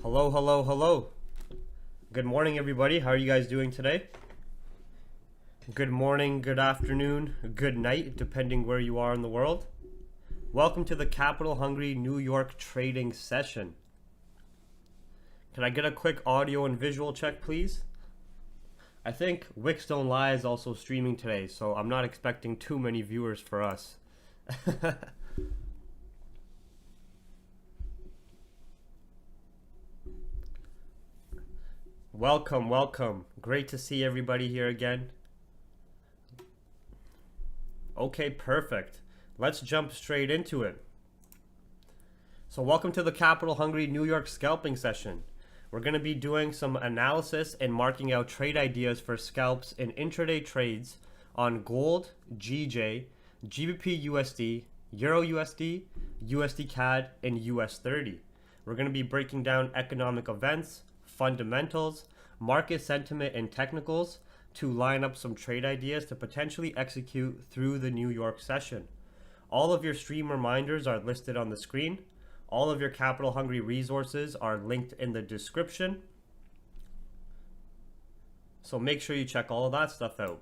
Hello, hello, hello. Good morning, everybody. How are you guys doing today? Good morning, good afternoon, good night, depending where you are in the world. Welcome to the Capital Hungry New York trading session. Can I get a quick audio and visual check, please? I think Wix Don't Lie is also streaming today, so I'm not expecting too many viewers for us. Welcome, welcome. Great to see everybody here again. Okay, perfect. Let's jump straight into it. So welcome to the Capital Hungry New York scalping session. We're going to be doing some analysis and marking out trade ideas for scalps in intraday trades on gold, GJ, GBP USD, Euro USD, USD Cad, and US 30. We're going to be breaking down economic events, fundamentals, market sentiment, and technicals to line up some trade ideas to potentially execute through the New York session. All of your stream reminders are listed on the screen. All of your Capital Hungry resources are linked in the description. So make sure you check all of that stuff out.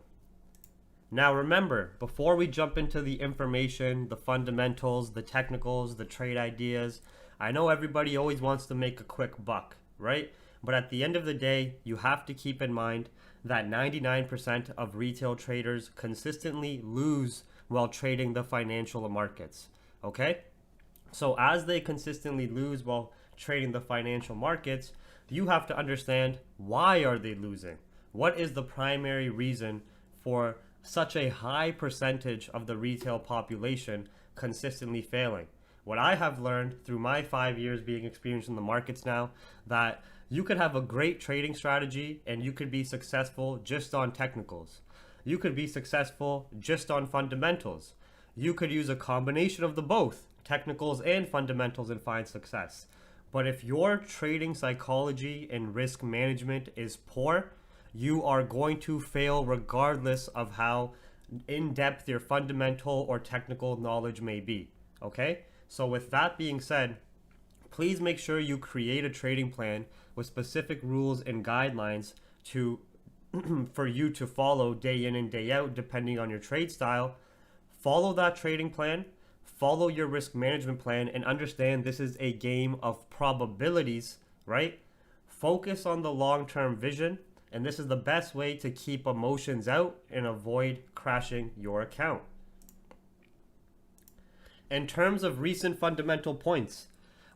Now remember, before we jump into the information, the fundamentals, the technicals, the trade ideas, I know everybody always wants to make a quick buck, right? But at the end of the day, you have to keep in mind that 99% of retail traders consistently lose while trading the financial markets, okay? So as they consistently lose while trading the financial markets, you have to understand, why are they losing? What is the primary reason for such a high percentage of the retail population consistently failing? What I have learned through my 5 years being experienced in the markets now, that you could have a great trading strategy and you could be successful just on technicals. You could be successful just on fundamentals. You could use a combination of the both, technicals and fundamentals, and find success. But if your trading psychology and risk management is poor, you are going to fail regardless of how in-depth your fundamental or technical knowledge may be, okay? So with that being said, please make sure you create a trading plan with specific rules and guidelines to for you to follow day in and day out, depending on your trade style. Follow that trading plan, follow your risk management plan, and understand this is a game of probabilities, right? Focus on the long-term vision, and this is the best way to keep emotions out and avoid crashing your account. In terms of recent fundamental points,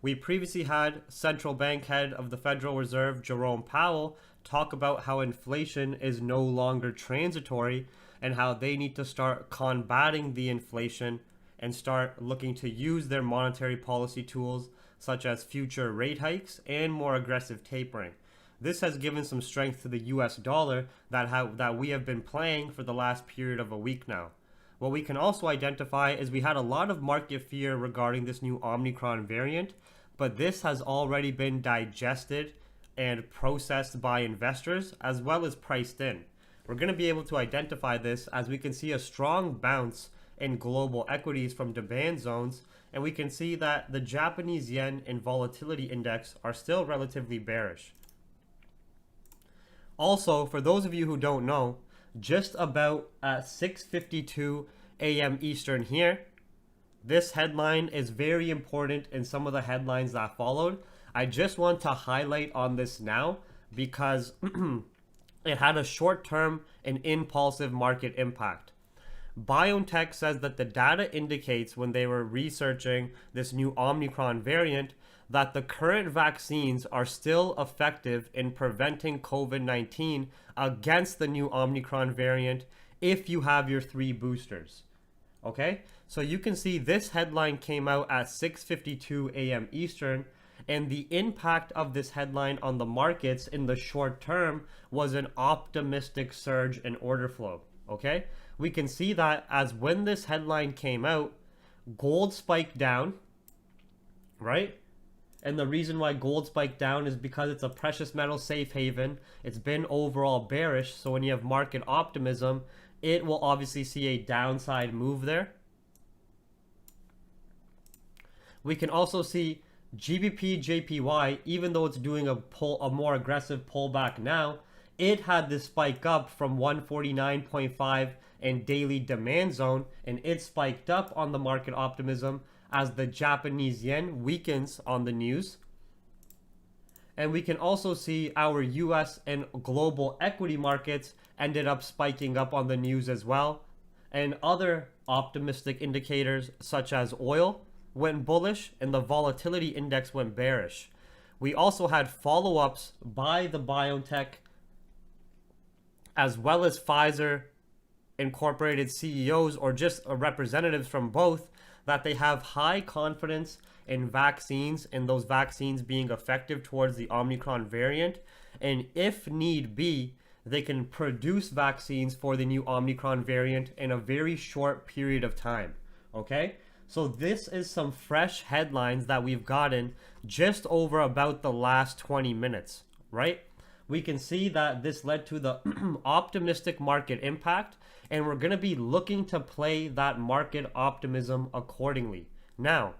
we previously had Central Bank Head of the Federal Reserve, Jerome Powell, talk about how inflation is no longer transitory and how they need to start combating the inflation and start looking to use their monetary policy tools such as future rate hikes and more aggressive tapering. This has given some strength to the US dollar that we have been playing for the last period of a week now. What we can also identify is we had a lot of market fear regarding this new Omicron variant, but this has already been digested and processed by investors as well as priced in. We're going to be able to identify this as we can see a strong bounce in global equities from demand zones, and we can see that the Japanese yen and volatility index are still relatively bearish. Also, for those of you who don't know, just about at 6:52 a.m. Eastern here, this headline is very important in some of the headlines that followed. I just want to highlight on this now because it had a short-term and impulsive market impact. BioNTech says that the data indicates, when they were researching this new Omicron variant, that the current vaccines are still effective in preventing COVID-19 against the new Omicron variant if you have your 3 boosters. Okay, so you can see this headline came out at 6:52 a.m. Eastern, and the impact of this headline on the markets in the short term was an optimistic surge in order flow. Okay, we can see that as when this headline came out, gold spiked down, right? And the reason why gold spiked down is because it's a precious metal safe haven. It's been overall bearish, so when you have market optimism, it will obviously see a downside move there. We can also see GBPJPY, even though it's doing a more aggressive pullback now, it had this spike up from 149.5 and daily demand zone, and it spiked up on the market optimism as the Japanese yen weakens on the news. And we can also see our US and global equity markets ended up spiking up on the news as well. And other optimistic indicators such as oil went bullish and the volatility index went bearish. We also had follow-ups by the biotech as well as Pfizer Incorporated CEOs, or just representatives from both, that they have high confidence in vaccines and those vaccines being effective towards the Omicron variant. And if need be, they can produce vaccines for the new Omicron variant in a very short period of time. Okay? So this is some fresh headlines that we've gotten just over about the last 20 minutes, right? We can see that this led to the optimistic market impact, and we're going to be looking to play that market optimism accordingly. Now,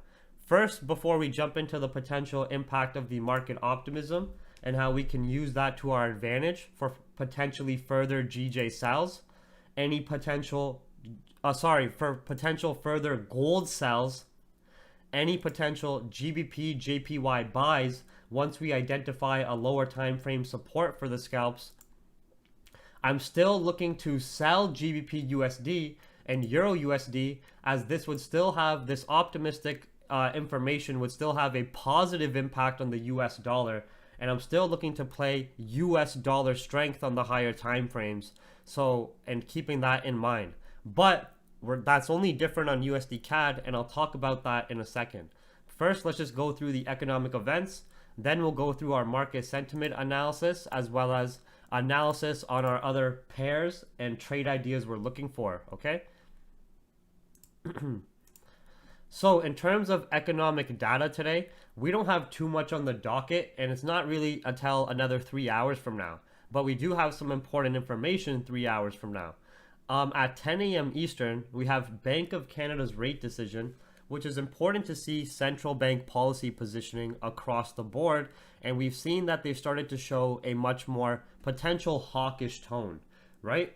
first, before we jump into the potential impact of the market optimism and how we can use that to our advantage for potentially further GJ sells, any potential, for potential further gold sells, any potential GBP JPY buys once we identify a lower time frame support for the scalps. I'm still looking to sell GBP USD and Euro USD, as this would still have this optimistic information would still have a positive impact on the US dollar, and I'm still looking to play US dollar strength on the higher time frames. So, and keeping that in mind, but that's only different on USD Cad, and I'll talk about that in a second. First, let's just go through the economic events. Then we'll go through our market sentiment analysis, as well as analysis on our other pairs and trade ideas we're looking for, okay? So in terms of economic data today, we don't have too much on the docket, and it's not really until another 3 hours from now. But we do have some important information 3 hours from now. At 10 a.m. Eastern, we have Bank of Canada's rate decision, which is important to see central bank policy positioning across the board. And we've seen that they've started to show a much more potential hawkish tone, right?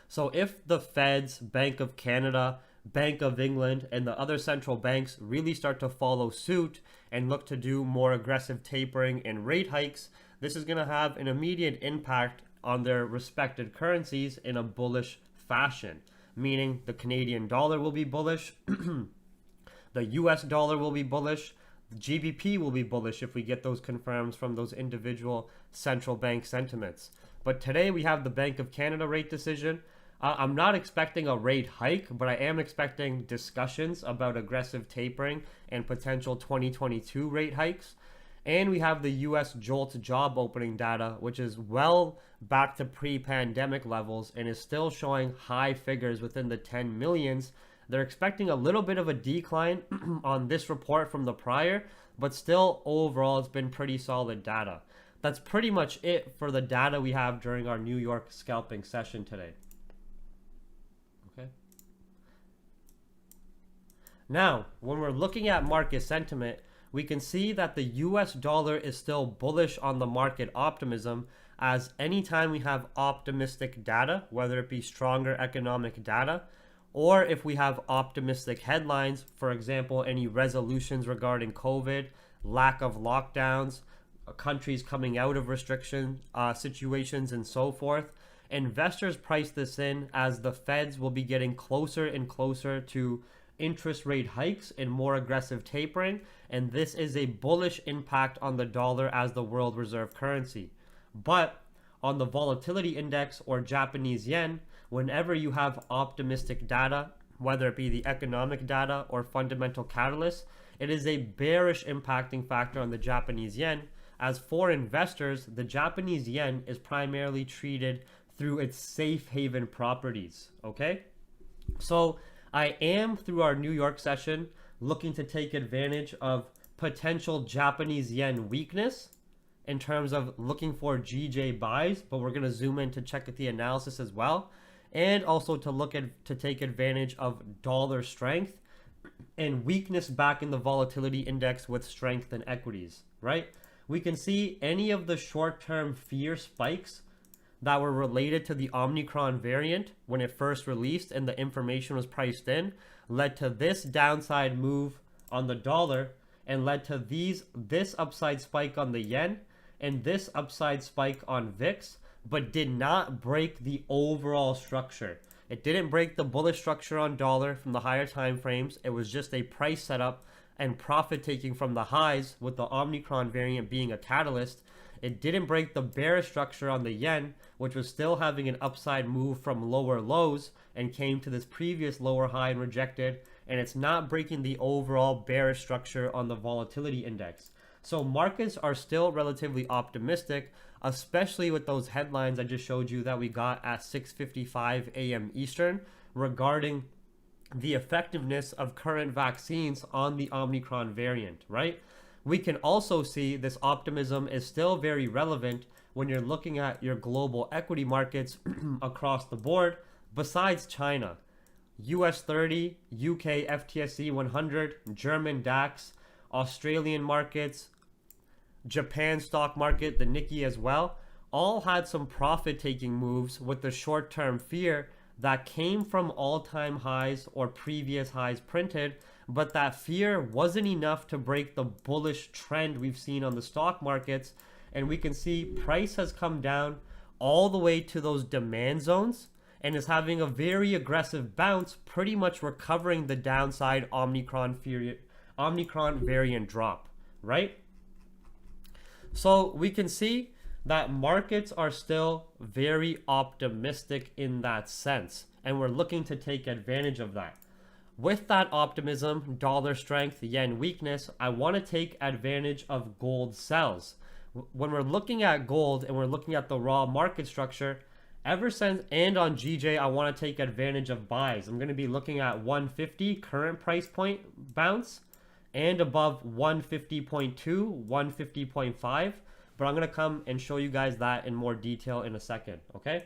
So if the Feds, Bank of Canada, Bank of England, and the other central banks really start to follow suit and look to do more aggressive tapering and rate hikes, this is going to have an immediate impact on their respected currencies in a bullish fashion, meaning the Canadian dollar will be bullish, the US dollar will be bullish, the GBP will be bullish if we get those confirmed from those individual central bank sentiments. But today we have the Bank of Canada rate decision. I'm not expecting a rate hike, but I am expecting discussions about aggressive tapering and potential 2022 rate hikes. And we have the US JOLT job opening data, which is well back to pre-pandemic levels and is still showing high figures within the 10 millions. They're expecting a little bit of a decline on this report from the prior, but still overall it's been pretty solid data. That's pretty much it for the data we have during our New York scalping session today. Okay. Now, when we're looking at market sentiment, we can see that the US dollar is still bullish on the market optimism, as anytime we have optimistic data, whether it be stronger economic data, or if we have optimistic headlines, for example, any resolutions regarding COVID, lack of lockdowns, countries coming out of restriction situations, and so forth, investors price this in as the Feds will be getting closer and closer to interest rate hikes and more aggressive tapering, and this is a bullish impact on the dollar as the world reserve currency. But on the volatility index or Japanese yen, whenever you have optimistic data, whether it be the economic data or fundamental catalysts, it is a bearish impacting factor on the Japanese yen, as for investors, the Japanese yen is primarily treated through its safe haven properties, okay? So I am, through our New York session, looking to take advantage of potential Japanese yen weakness in terms of looking for GJ buys, but we're going to zoom in to check the analysis as well, and also to take advantage of dollar strength and weakness back in the volatility index with strength in equities, right? We can see any of the short-term fear spikes that were related to the Omicron variant when it first released and the information was priced in led to this downside move on the dollar and led to this upside spike on the yen and this upside spike on VIX, but did not break the overall structure. It didn't break the bullish structure on dollar from the higher time frames. It was just a price setup and profit taking from the highs with the Omicron variant being a catalyst. It didn't break the bearish structure on the yen, which was still having an upside move from lower lows and came to this previous lower high and rejected. And it's not breaking the overall bearish structure on the volatility index. So markets are still relatively optimistic, especially with those headlines I just showed you that we got at 6:55 a.m. Eastern regarding the effectiveness of current vaccines on the Omicron variant, right? We can also see this optimism is still very relevant when you're looking at your global equity markets across the board, besides China. US 30, UK FTSE 100, German DAX, Australian markets, Japan stock market, the Nikkei as well, all had some profit-taking moves with the short-term fear that came from all-time highs or previous highs printed, but that fear wasn't enough to break the bullish trend we've seen on the stock markets. And we can see price has come down all the way to those demand zones and is having a very aggressive bounce, pretty much recovering the downside Omicron variant drop, right? So we can see that markets are still very optimistic in that sense, and we're looking to take advantage of that. With that optimism, dollar strength, yen weakness, I want to take advantage of gold sells. When we're looking at gold and we're looking at the raw market structure, ever since, and on GJ, I want to take advantage of buys. I'm going to be looking at 150 current price point bounce and above 150.2, 150.5. But I'm going to come and show you guys that in more detail in a second, okay?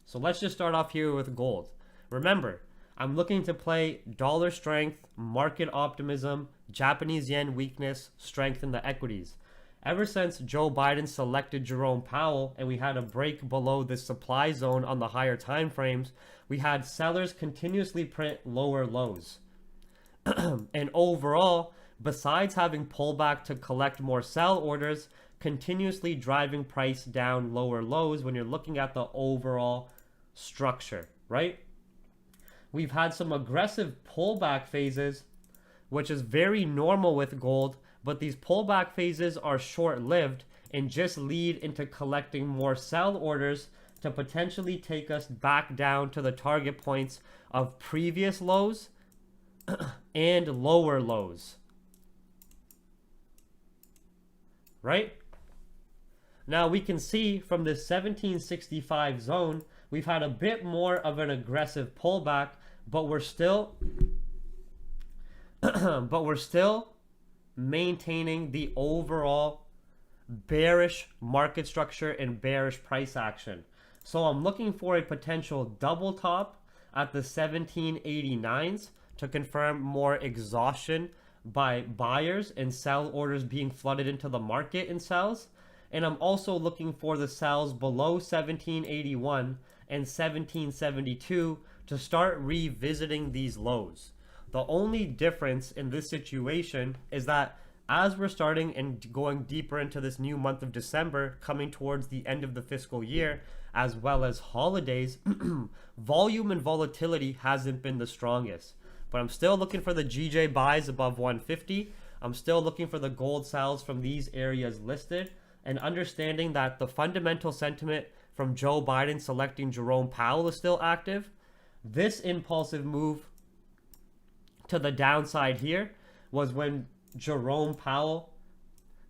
So let's just start off here with gold. Remember, I'm looking to play dollar strength, market optimism, Japanese yen weakness, strength in the equities. Ever since Joe Biden selected Jerome Powell and we had a break below the supply zone on the higher time frames, we had sellers continuously print lower lows. And overall, besides having pullback to collect more sell orders, continuously driving price down lower lows when you're looking at the overall structure, right? We've had some aggressive pullback phases, which is very normal with gold, but these pullback phases are short-lived and just lead into collecting more sell orders to potentially take us back down to the target points of previous lows and lower lows, right? Now we can see from this 1765 zone, we've had a bit more of an aggressive pullback, but we're still maintaining the overall bearish market structure and bearish price action. So I'm looking for a potential double top at the 1789s to confirm more exhaustion by buyers and sell orders being flooded into the market in sells. And I'm also looking for the sells below 1781 and 1772 to start revisiting these lows. The only difference in this situation is that as we're starting and going deeper into this new month of December, coming towards the end of the fiscal year, as well as holidays, volume and volatility hasn't been the strongest. But I'm still looking for the GJ buys above 150. I'm still looking for the gold sells from these areas listed, and understanding that the fundamental sentiment from Joe Biden selecting Jerome Powell is still active. This impulsive move to the downside here was when Jerome Powell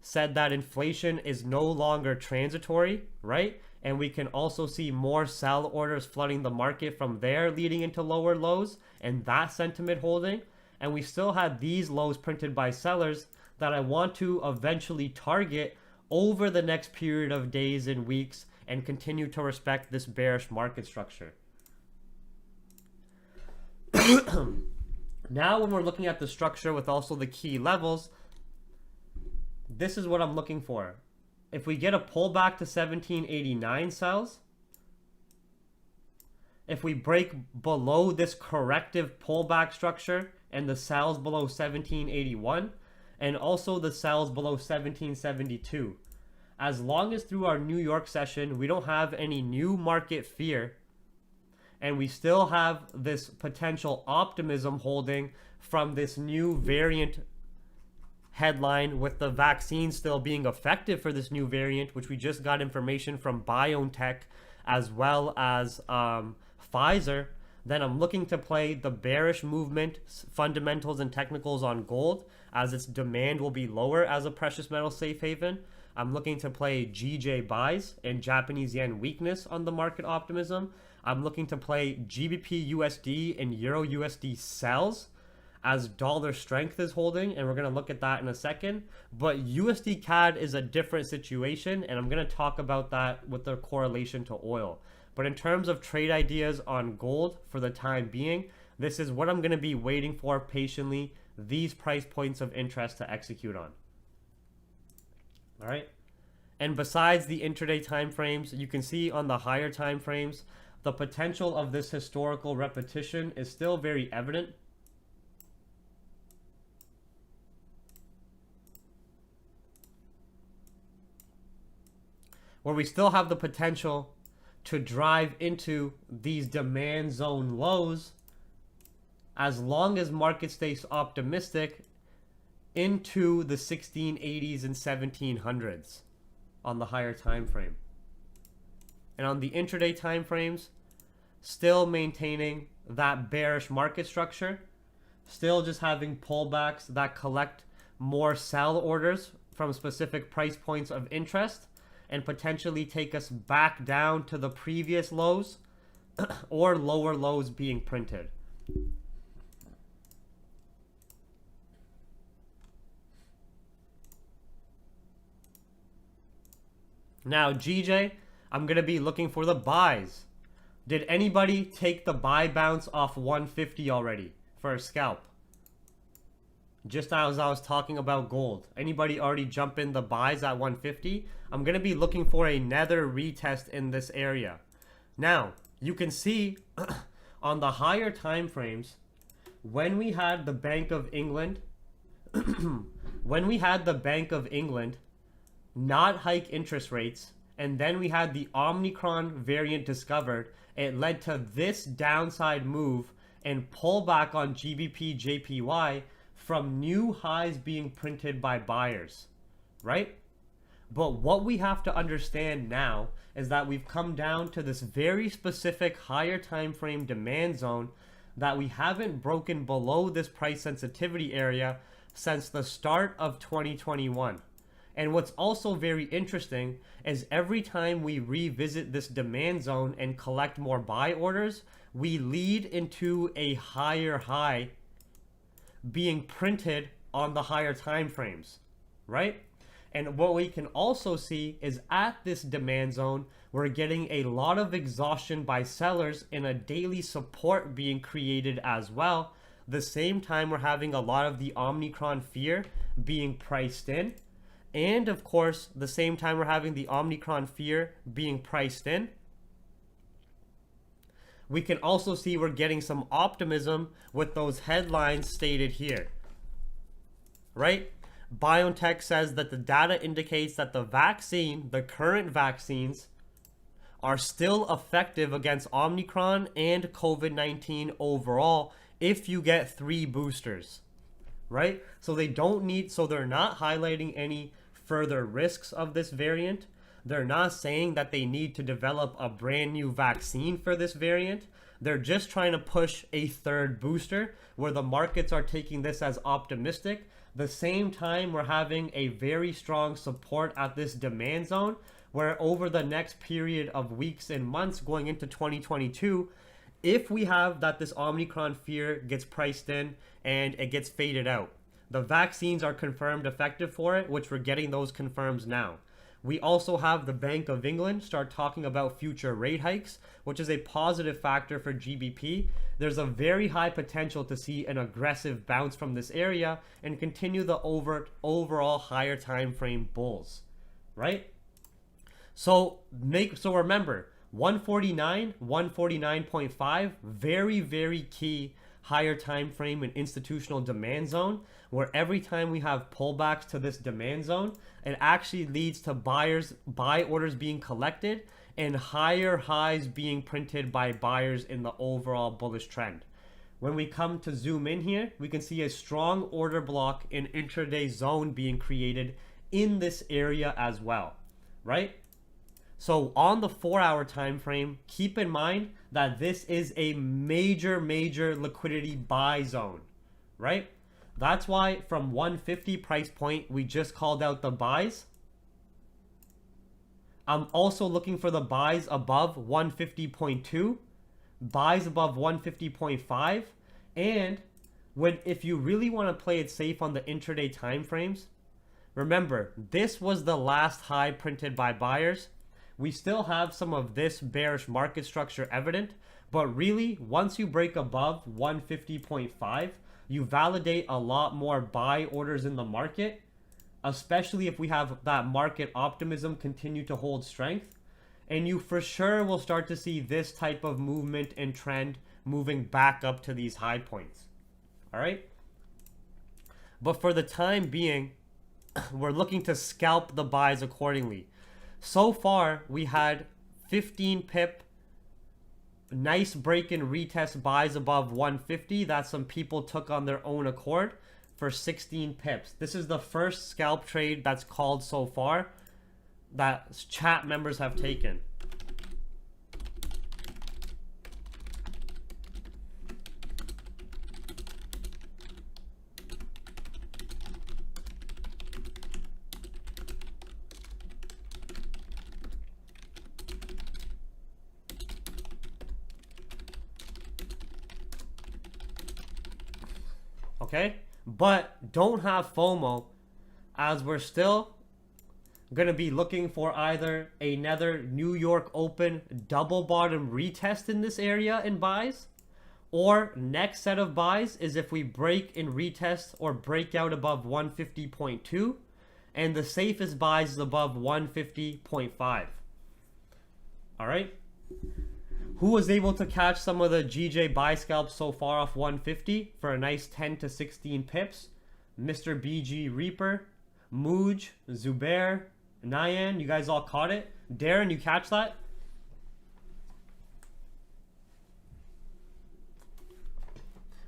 said that inflation is no longer transitory, right? And we can also see more sell orders flooding the market from there, leading into lower lows, and that sentiment holding. And we still had these lows printed by sellers that I want to eventually target over the next period of days and weeks and continue to respect this bearish market structure. Now when we're looking at the structure with also the key levels, this is what I'm looking for. If we get a pullback to 1789 sells, if we break below this corrective pullback structure and the sells below 1781, and also the sells below 1772, as long as through our New York session we don't have any new market fear and we still have this potential optimism holding from this new variant headline with the vaccine still being effective for this new variant, which we just got information from BioNTech as well as Pfizer, then I'm looking to play the bearish movement fundamentals and technicals on gold, as its demand will be lower as a precious metal safe haven. I'm looking to play GJ buys and Japanese yen weakness on the market optimism. I'm looking to play GBP USD and Euro USD sells as dollar strength is holding, and we're going to look at that in a second. But USD CAD is a different situation, and I'm going to talk about that with the correlation to oil. But in terms of trade ideas on gold for the time being, this is what I'm going to be waiting for patiently, these price points of interest to execute on. All right. And besides the intraday time frames, you can see on the higher time frames, the potential of this historical repetition is still very evident. Where we still have the potential to drive into these demand zone lows as long as market stays optimistic into the 1680s and 1700s on the higher time frame. And on the intraday time frames, still maintaining that bearish market structure, still just having pullbacks that collect more sell orders from specific price points of interest and potentially take us back down to the previous lows or lower lows being printed. Now GJ, I'm going to be looking for the buys. Did anybody take the buy bounce off 150 already for a scalp? Just as I was talking about gold. Anybody already jump in the buys at 150? I'm going to be looking for another retest in this area. Now, you can see on the higher time frames, when we had the Bank of England, not hike interest rates, and then we had the Omicron variant discovered, it led to this downside move and pullback on GBPJPY from new highs being printed by buyers, right? But what we have to understand now is that we've come down to this very specific higher time frame demand zone that we haven't broken below this price sensitivity area since the start of 2021. And what's also very interesting is every time we revisit this demand zone and collect more buy orders, we lead into a higher high being printed on the higher time frames, right? And what we can also see is at this demand zone, we're getting a lot of exhaustion by sellers and a daily support being created as well. The same time we're having a lot of the Omicron fear being priced in. And of course, the same time we're having the Omicron fear being priced in, we can also see we're getting some optimism with those headlines stated here, right? BioNTech says that the data indicates that the vaccine, the current vaccines, are still effective against Omicron and COVID-19 overall if you get 3 boosters, right? So they don't need, so they're not highlighting any further risks of this variant. They're not saying that they need to develop a brand new vaccine for this variant. They're just trying to push a 3rd booster where the markets are taking this as optimistic. The same time we're having a very strong support at this demand zone where over the next period of weeks and months going into 2022, if we have that this Omicron fear gets priced in and it gets faded out, the vaccines are confirmed effective for it, which we're getting those confirms now. We also have the Bank of England start talking about future rate hikes, which is a positive factor for GBP. There's a very high potential to see an aggressive bounce from this area and continue the overall higher time frame bulls, right? So remember, 149, 149.5, very, very key higher time frame and institutional demand zone, where every time we have pullbacks to this demand zone, it actually leads to buy orders being collected and higher highs being printed by buyers in the overall bullish trend. When we come to zoom in here, we can see a strong order block in intraday zone being created in this area as well, right? So on the 4-hour time frame, keep in mind that this is a major liquidity buy zone, right? That's why from 150 price point, we just called out the buys. I'm also looking for the buys above 150.2, buys above 150.5, and if you really want to play it safe on the intraday time frames, remember, this was the last high printed by buyers. We still have some of this bearish market structure evident, but really, once you break above 150.5, you validate a lot more buy orders in the market, especially if we have that market optimism continue to hold strength. And you for sure will start to see this type of movement and trend moving back up to these high points. All right? But for the time being, we're looking to scalp the buys accordingly. So far, we had 15 pip, nice break and retest buys above 150 that some people took on their own accord for 16 pips. This is the first scalp trade that's called so far that chat members have taken. Okay, but don't have FOMO, as we're still going to be looking for either another New York Open double bottom retest in this area in buys, or next set of buys is if we break and retest or break out above 150.2, and the safest buys is above 150.5. All right. Who was able to catch some of the GJ buy scalps so far off 150 for a nice 10 to 16 pips? Mr. BG Reaper, Mooj, Zubair, Nyan, you guys all caught it? Darren, you catch that?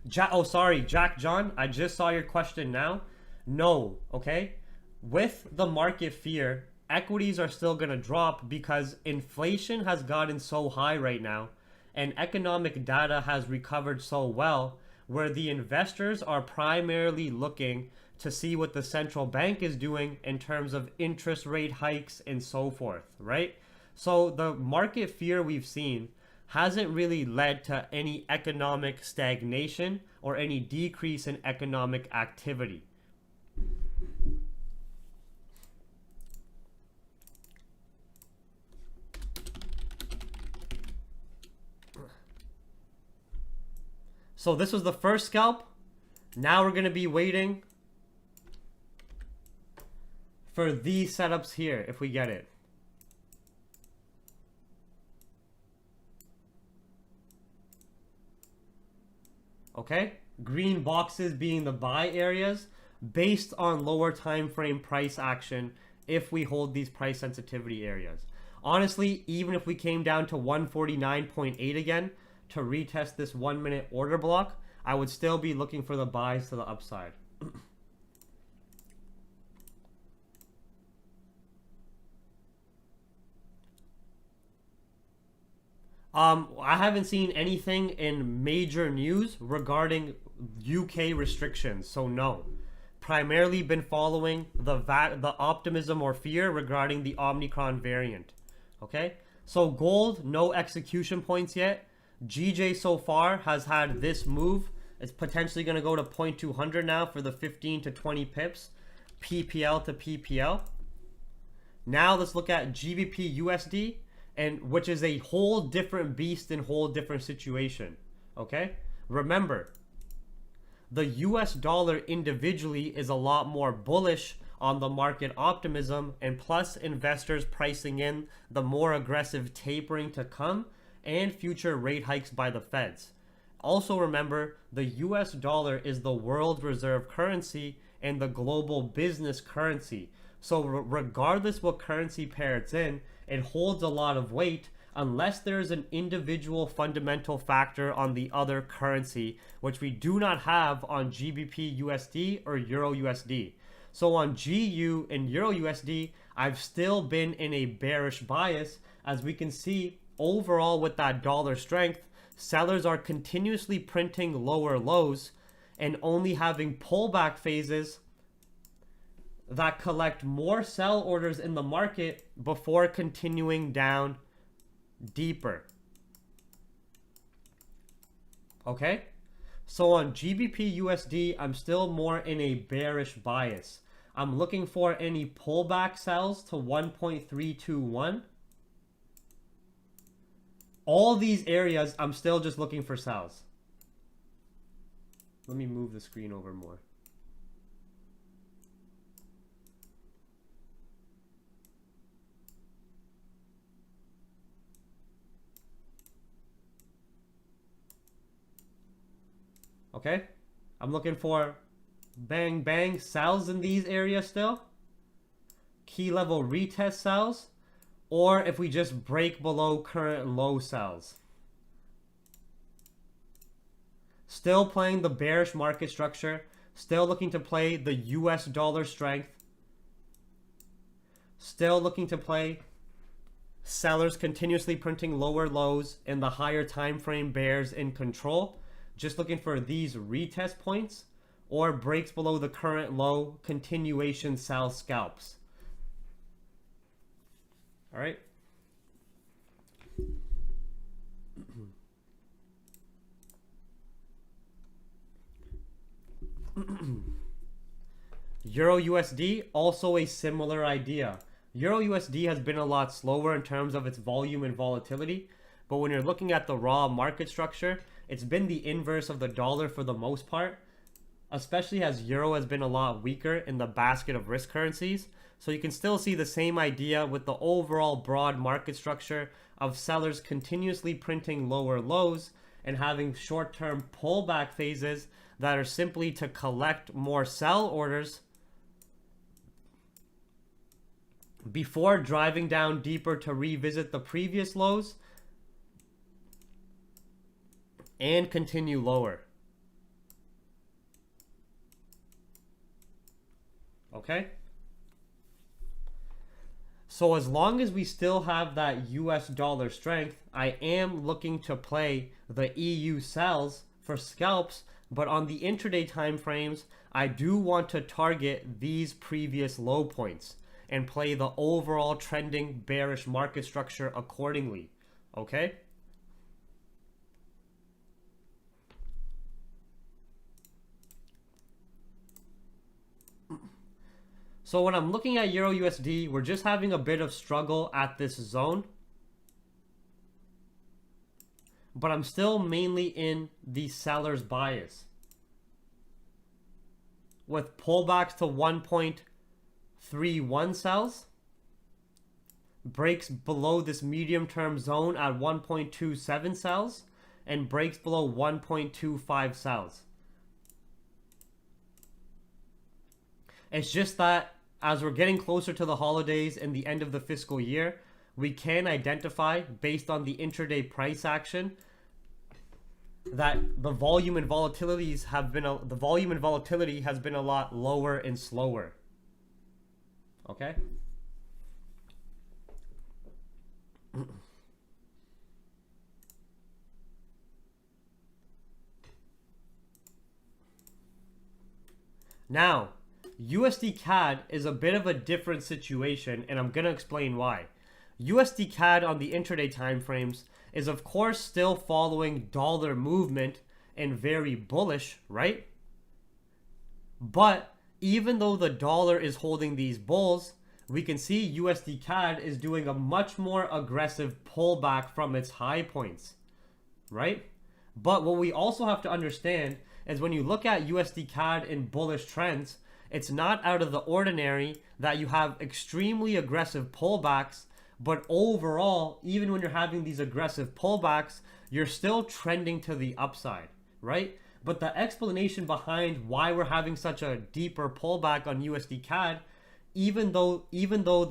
Jack John, I just saw your question now. No, okay? With the market fear, equities are still going to drop because inflation has gotten so high right now and economic data has recovered so well, where the investors are primarily looking to see what the central bank is doing in terms of interest rate hikes and so forth, right? So the market fear we've seen hasn't really led to any economic stagnation or any decrease in economic activity. So this was the first scalp. Now we're going to be waiting for these setups here if we get it. Okay? Green boxes being the buy areas based on lower time frame price action if we hold these price sensitivity areas. Honestly, even if we came down to 149.8 again, to retest this 1 minute order block, I would still be looking for the buys to the upside. I haven't seen anything in major news regarding UK restrictions, so no. Primarily been following the optimism or fear regarding the Omicron variant. Okay, so gold, no execution points yet. GJ so far has had this move. It's potentially going to go to 0.200 now for the 15 to 20 pips, PPL to PPL. Now let's look at GBP USD, and which is a whole different beast and whole different situation. Okay? Remember, the US dollar individually is a lot more bullish on the market optimism, and plus investors pricing in the more aggressive tapering to come and future rate hikes by the Feds. Also remember, the US dollar is the world reserve currency and the global business currency. So regardless what currency pair it's in, it holds a lot of weight unless there's an individual fundamental factor on the other currency, which we do not have on GBP USD or Euro USD. So on GU and Euro USD, I've still been in a bearish bias. As we can see, overall with that dollar strength, sellers are continuously printing lower lows and only having pullback phases that collect more sell orders in the market before continuing down deeper. Okay? So on GBP USD, I'm still more in a bearish bias. I'm looking for any pullback sells to 1.321. All these areas, I'm still just looking for sells. Let me move the screen over more. Okay, I'm looking for bang bang sells in these areas still. Key level retest sells, or if we just break below current low sells. Still playing the bearish market structure, still looking to play the US dollar strength, still looking to play sellers continuously printing lower lows and the higher time frame bears in control. Just looking for these retest points or breaks below the current low, continuation sell scalps. All right. Euro USD, also a similar idea. Euro USD has been a lot slower in terms of its volume and volatility, but when you're looking at the raw market structure, it's been the inverse of the dollar for the most part, especially as euro has been a lot weaker in the basket of risk currencies. So you can still see the same idea with the overall broad market structure of sellers continuously printing lower lows and having short-term pullback phases that are simply to collect more sell orders before driving down deeper to revisit the previous lows and continue lower. Okay? So as long as we still have that US dollar strength, I am looking to play the EU sells for scalps, but on the intraday time frames, I do want to target these previous low points and play the overall trending bearish market structure accordingly. Okay? So when I'm looking at Euro USD, we're just having a bit of struggle at this zone. But I'm still mainly in the seller's bias, with pullbacks to 1.31 sells, breaks below this medium term zone at 1.27 sells, and breaks below 1.25 sells. It's just that as we're getting closer to the holidays and the end of the fiscal year, we can identify based on the intraday price action that the volume and volatilities have been the volume and volatility has been a lot lower and slower. Okay? Now, USD Cad is a bit of a different situation, and I'm going to explain why. USD Cad on the intraday time frames is of course still following dollar movement and very bullish, right? But even though the dollar is holding these bulls, we can see USD Cad is doing a much more aggressive pullback from its high points, right? But what we also have to understand is when you look at USD Cad in bullish trends, it's not out of the ordinary that you have extremely aggressive pullbacks, but overall, even when you're having these aggressive pullbacks, you're still trending to the upside, right? But the explanation behind why we're having such a deeper pullback on USD Cad, even though at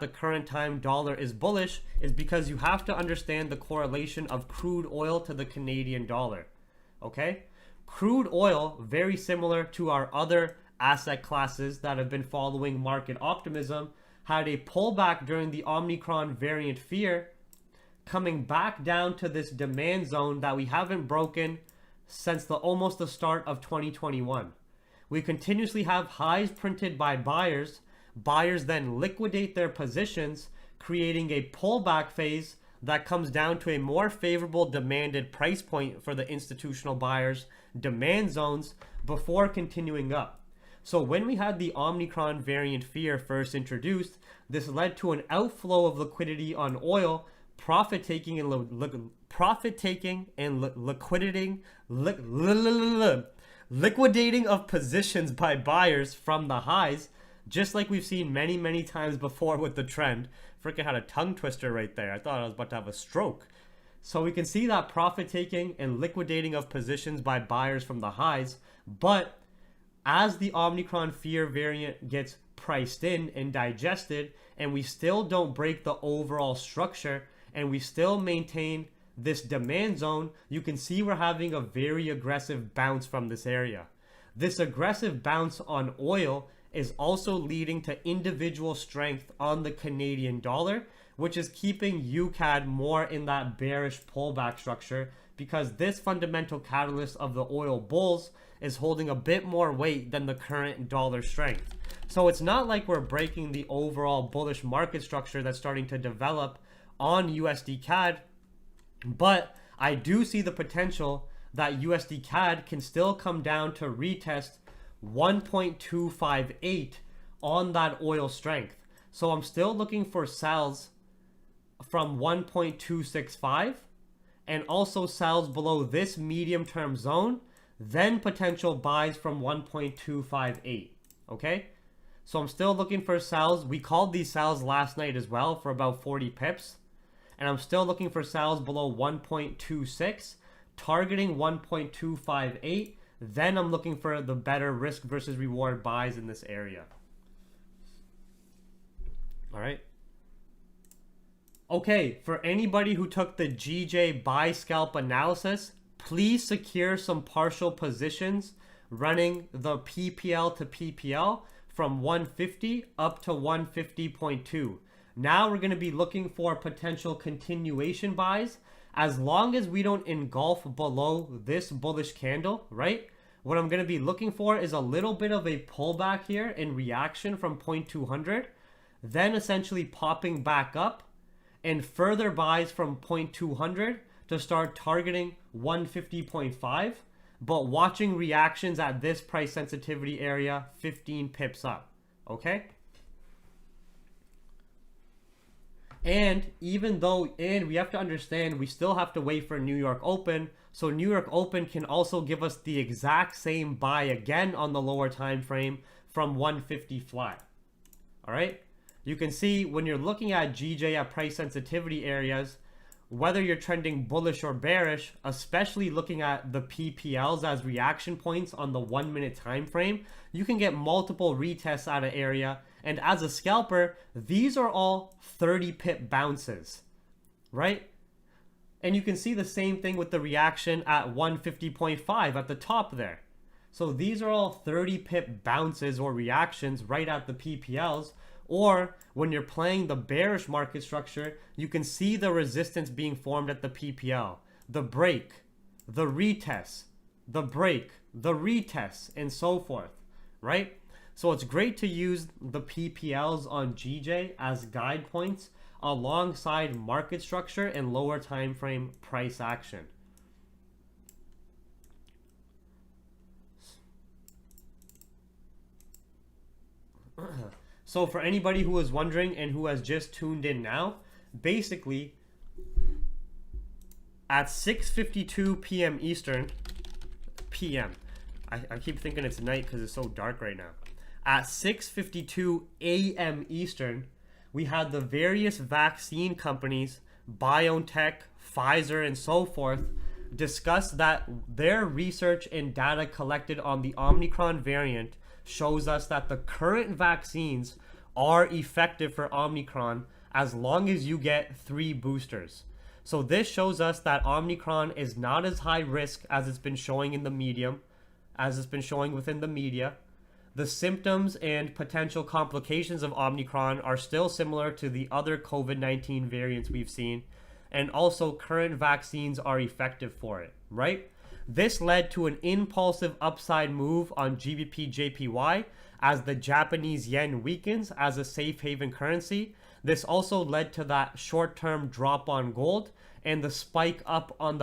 the current time dollar is bullish, is because you have to understand the correlation of crude oil to the Canadian dollar. Okay? Crude oil, very similar to our other asset classes that have been following market optimism, had a pullback during the Omicron variant fear, coming back down to this demand zone that we haven't broken since almost the start of 2021. We continuously have highs printed by buyers. Buyers then liquidate their positions, creating a pullback phase that comes down to a more favorable demanded price point for the institutional buyers' demand zones before continuing up. So when we had the Omicron variant fear first introduced, this led to an outflow of liquidity on oil, profit taking and liquidating of positions by buyers from the highs, just like we've seen many times before with the trend. Freaking had a tongue twister right there. I thought I was about to have a stroke. So we can see that profit taking and liquidating of positions by buyers from the highs, but as the Omicron fear variant gets priced in and digested, and we still don't break the overall structure, and we still maintain this demand zone, you can see we're having a very aggressive bounce from this area. This aggressive bounce on oil is also leading to individual strength on the Canadian dollar, which is keeping UCAD more in that bearish pullback structure, because this fundamental catalyst of the oil bulls is holding a bit more weight than the current dollar strength. So it's not like we're breaking the overall bullish market structure that's starting to develop on USD CAD, but I do see the potential that USD CAD can still come down to retest 1.258 on that oil strength. So I'm still looking for sells from 1.265 and also sells below this medium term zone, then potential buys from 1.258. Okay, so I'm still looking for sells. We called these sells last night as well for about 40 pips, and I'm still looking for sells below 1.26, targeting 1.258. Then I'm looking for the better risk versus reward buys in this area. All right. Okay, for anybody who took the GJ buy scalp analysis, please secure some partial positions running the PPL to PPL from 150 up to 150.2. Now we're going to be looking for potential continuation buys as long as we don't engulf below this bullish candle, right? What I'm going to be looking for is a little bit of a pullback here in reaction from 0.200, then essentially popping back up and further buys from 0.200 to start targeting 150.5, but watching reactions at this price sensitivity area 15 pips up, okay? And we have to understand, we still have to wait for New York Open. So New York Open can also give us the exact same buy again on the lower time frame from 150 flat. All right. You can see when you're looking at GJ at price sensitivity areas, whether you're trending bullish or bearish, especially looking at the PPLs as reaction points on the 1 minute time frame, you can get multiple retests out of area. And as a scalper, these are all 30 pip bounces, right? And you can see the same thing with the reaction at 150.5 at the top there. So these are all 30 pip bounces or reactions right at the PPLs. Or when you're playing the bearish market structure, you can see the resistance being formed at the PPL, the break, the retest, the break, the retest, and so forth, right? So it's great to use the PPLs on GJ as guide points alongside market structure and lower time frame price action. So for anybody who was wondering and who has just tuned in now, basically at 6:52 p.m. Eastern, I keep thinking it's night because it's so dark right now. At 6:52 a.m. Eastern, we had the various vaccine companies, BioNTech, Pfizer, and so forth, discuss that their research and data collected on the Omicron variant shows us that the current vaccines are effective for Omicron as long as you get 3 boosters. So this shows us that Omicron is not as high risk as it's been showing in the medium, as it's been showing within the media. The symptoms and potential complications of Omicron are still similar to the other COVID-19 variants we've seen, and also current vaccines are effective for it, right? This led to an impulsive upside move on GBPJPY as the Japanese yen weakens as a safe haven currency. This also led to that short-term drop on gold and the spike up on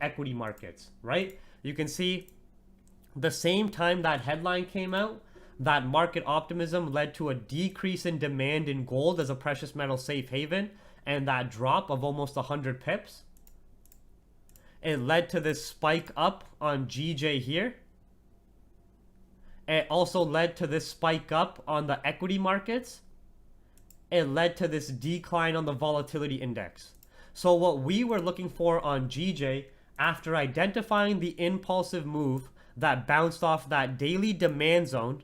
equity markets, right? You can see the same time that headline came out, that market optimism led to a decrease in demand in gold as a precious metal safe haven, and that drop of almost 100 pips. It led to this spike up on GJ here. It also led to this spike up on the equity markets. It led to this decline on the volatility index. So what we were looking for on GJ, after identifying the impulsive move that bounced off that daily demand zone,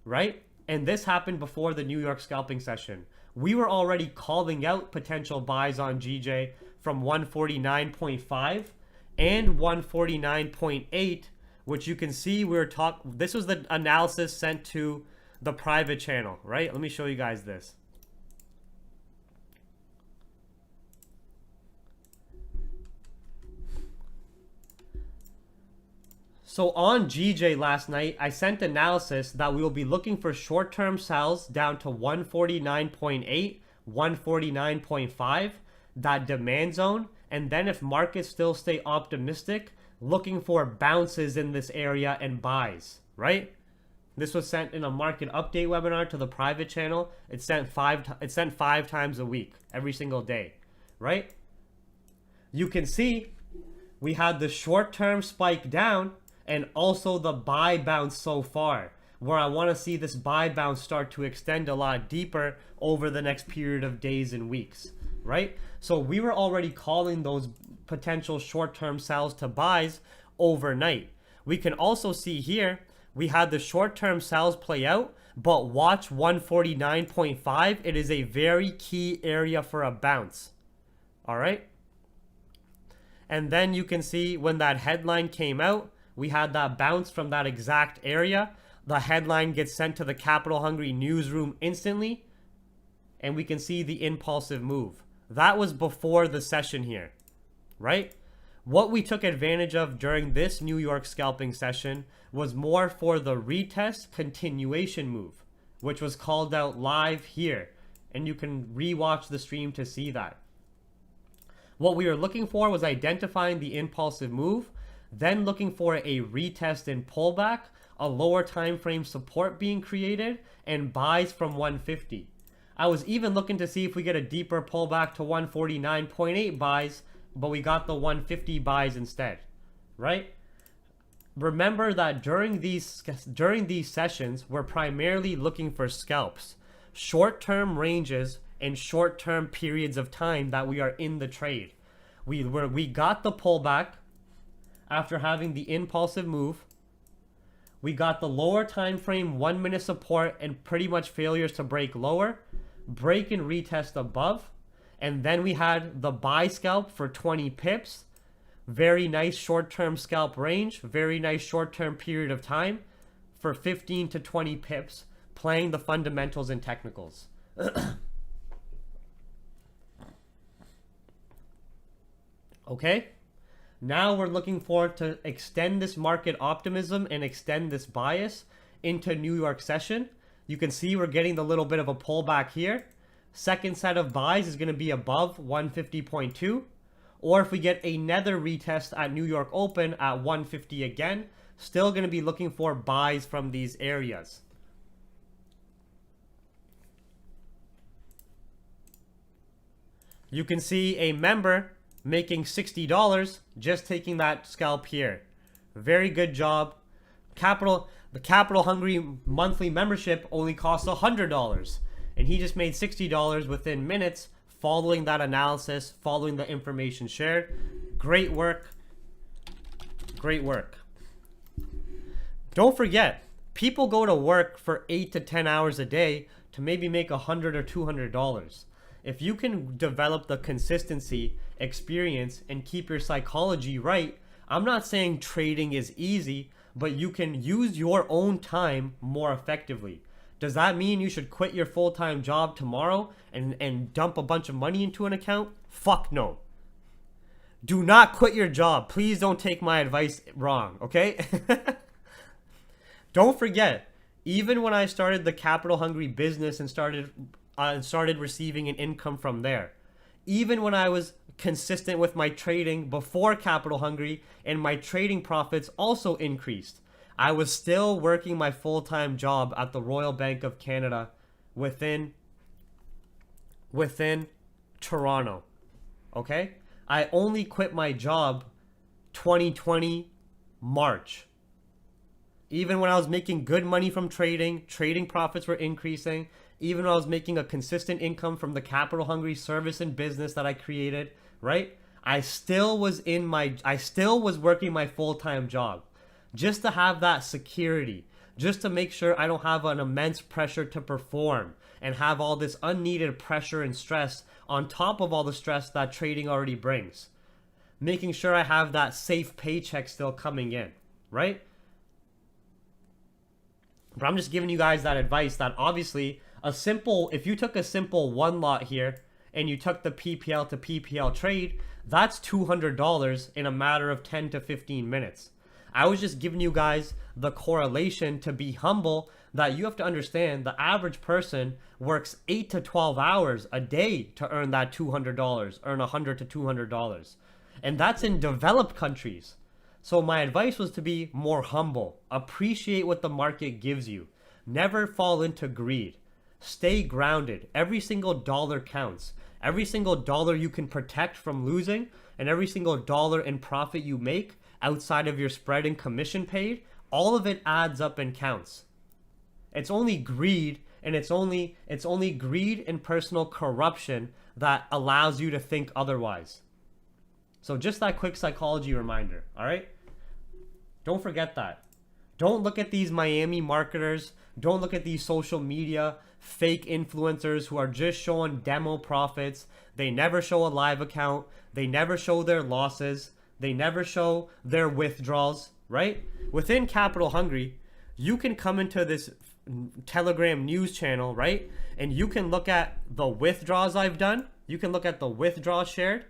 right? And this happened before the New York scalping session. We were already calling out potential buys on GJ from 149.5 and 149.8, which you can see this was the analysis sent to the private channel, right? Let me show you guys this. So on GJ last night, I sent analysis that we will be looking for short-term sells down to 149.8, 149.5, that demand zone. And then if markets still stay optimistic, looking for bounces in this area and buys, right? This was sent in a market update webinar to the private channel. It's sent five times a week, every single day, right? You can see we had the short-term spike down and also the buy bounce so far, where I want to see this buy bounce start to extend a lot deeper over the next period of days and weeks, right? So we were already calling those potential short-term sells to buys overnight. We can also see here, we had the short-term sells play out, but watch 149.5. It is a very key area for a bounce, all right? And then you can see when that headline came out, we had that bounce from that exact area. The headline gets sent to the Capital Hungry newsroom instantly, and we can see the impulsive move. That was before the session here, right? What we took advantage of during this New York scalping session was more for the retest continuation move, which was called out live here, and you can rewatch the stream to see that. What we were looking for was identifying the impulsive move, then looking for a retest and pullback, a lower time frame support being created, and buys from 150. I was even looking to see if we get a deeper pullback to 149.8 buys, but we got the 150 buys instead, right? Remember that during these sessions, we're primarily looking for scalps, short-term ranges, and short-term periods of time that we are in the trade. We got the pullback after having the impulsive move. We got the lower time frame 1 minute support and pretty much failures to break lower, break and retest above, and then we had the buy scalp for 20 pips. Very nice short-term scalp range, very nice short-term period of time for 15 to 20 pips, playing the fundamentals and technicals. Okay, now we're looking forward to extend this market optimism and extend this bias into New York session. You can see we're getting the little bit of a pullback here. Second set of buys is going to be above 150.2. Or if we get another retest at New York Open at 150 again, still going to be looking for buys from these areas. You can see a member making $60 just taking that scalp here. Very good job. The Capital Hungry monthly membership only costs $100, and he just made $60 within minutes following that analysis, following the information shared. Great work. Great work. Don't forget, people go to work for 8 to 10 hours a day to maybe make $100 or $200. If you can develop the consistency, experience, and keep your psychology right, I'm not saying trading is easy, but you can use your own time more effectively. Does that mean you should quit your full-time job tomorrow and dump a bunch of money into an account? Fuck no. Do not quit your job. Please don't take my advice wrong, okay? Don't forget, even when I started the Capital Hungry business and started receiving an income from there, even when I was consistent with my trading before Capital Hungry and my trading profits also increased, I was still working my full-time job at the Royal Bank of Canada within Toronto, okay? I only quit my job 2020 March. Even when I was making good money from trading profits were increasing, even when I was making a consistent income from the Capital Hungry service and business that I created, right? I still was working my full-time job just to have that security, just to make sure I don't have an immense pressure to perform and have all this unneeded pressure and stress on top of all the stress that trading already brings. Making sure I have that safe paycheck still coming in, right? But I'm just giving you guys that advice that obviously if you took a simple one lot here and you took the PPL to PPL trade, that's $200 in a matter of 10 to 15 minutes. I was just giving you guys the correlation to be humble, that you have to understand the average person works 8 to 12 hours a day to earn that $200, earn $100 to $200. And that's in developed countries. So my advice was to be more humble. Appreciate what the market gives you. Never fall into greed. Stay grounded. Every single dollar counts. Every single dollar you can protect from losing, and every single dollar in profit you make outside of your spread and commission paid, all of it adds up and counts. It's only greed, and it's only greed and personal corruption that allows you to think otherwise. So just that quick psychology reminder, all right? Don't forget that. Don't look at these Miami marketers. Don't look at these social media fake influencers who are just showing demo profits. They never show a live account. They never show their losses. They never show their withdrawals, right? Within Capital Hungry, you can come into this Telegram news channel, right? And you can look at the withdrawals I've done. You can look at the withdrawals shared,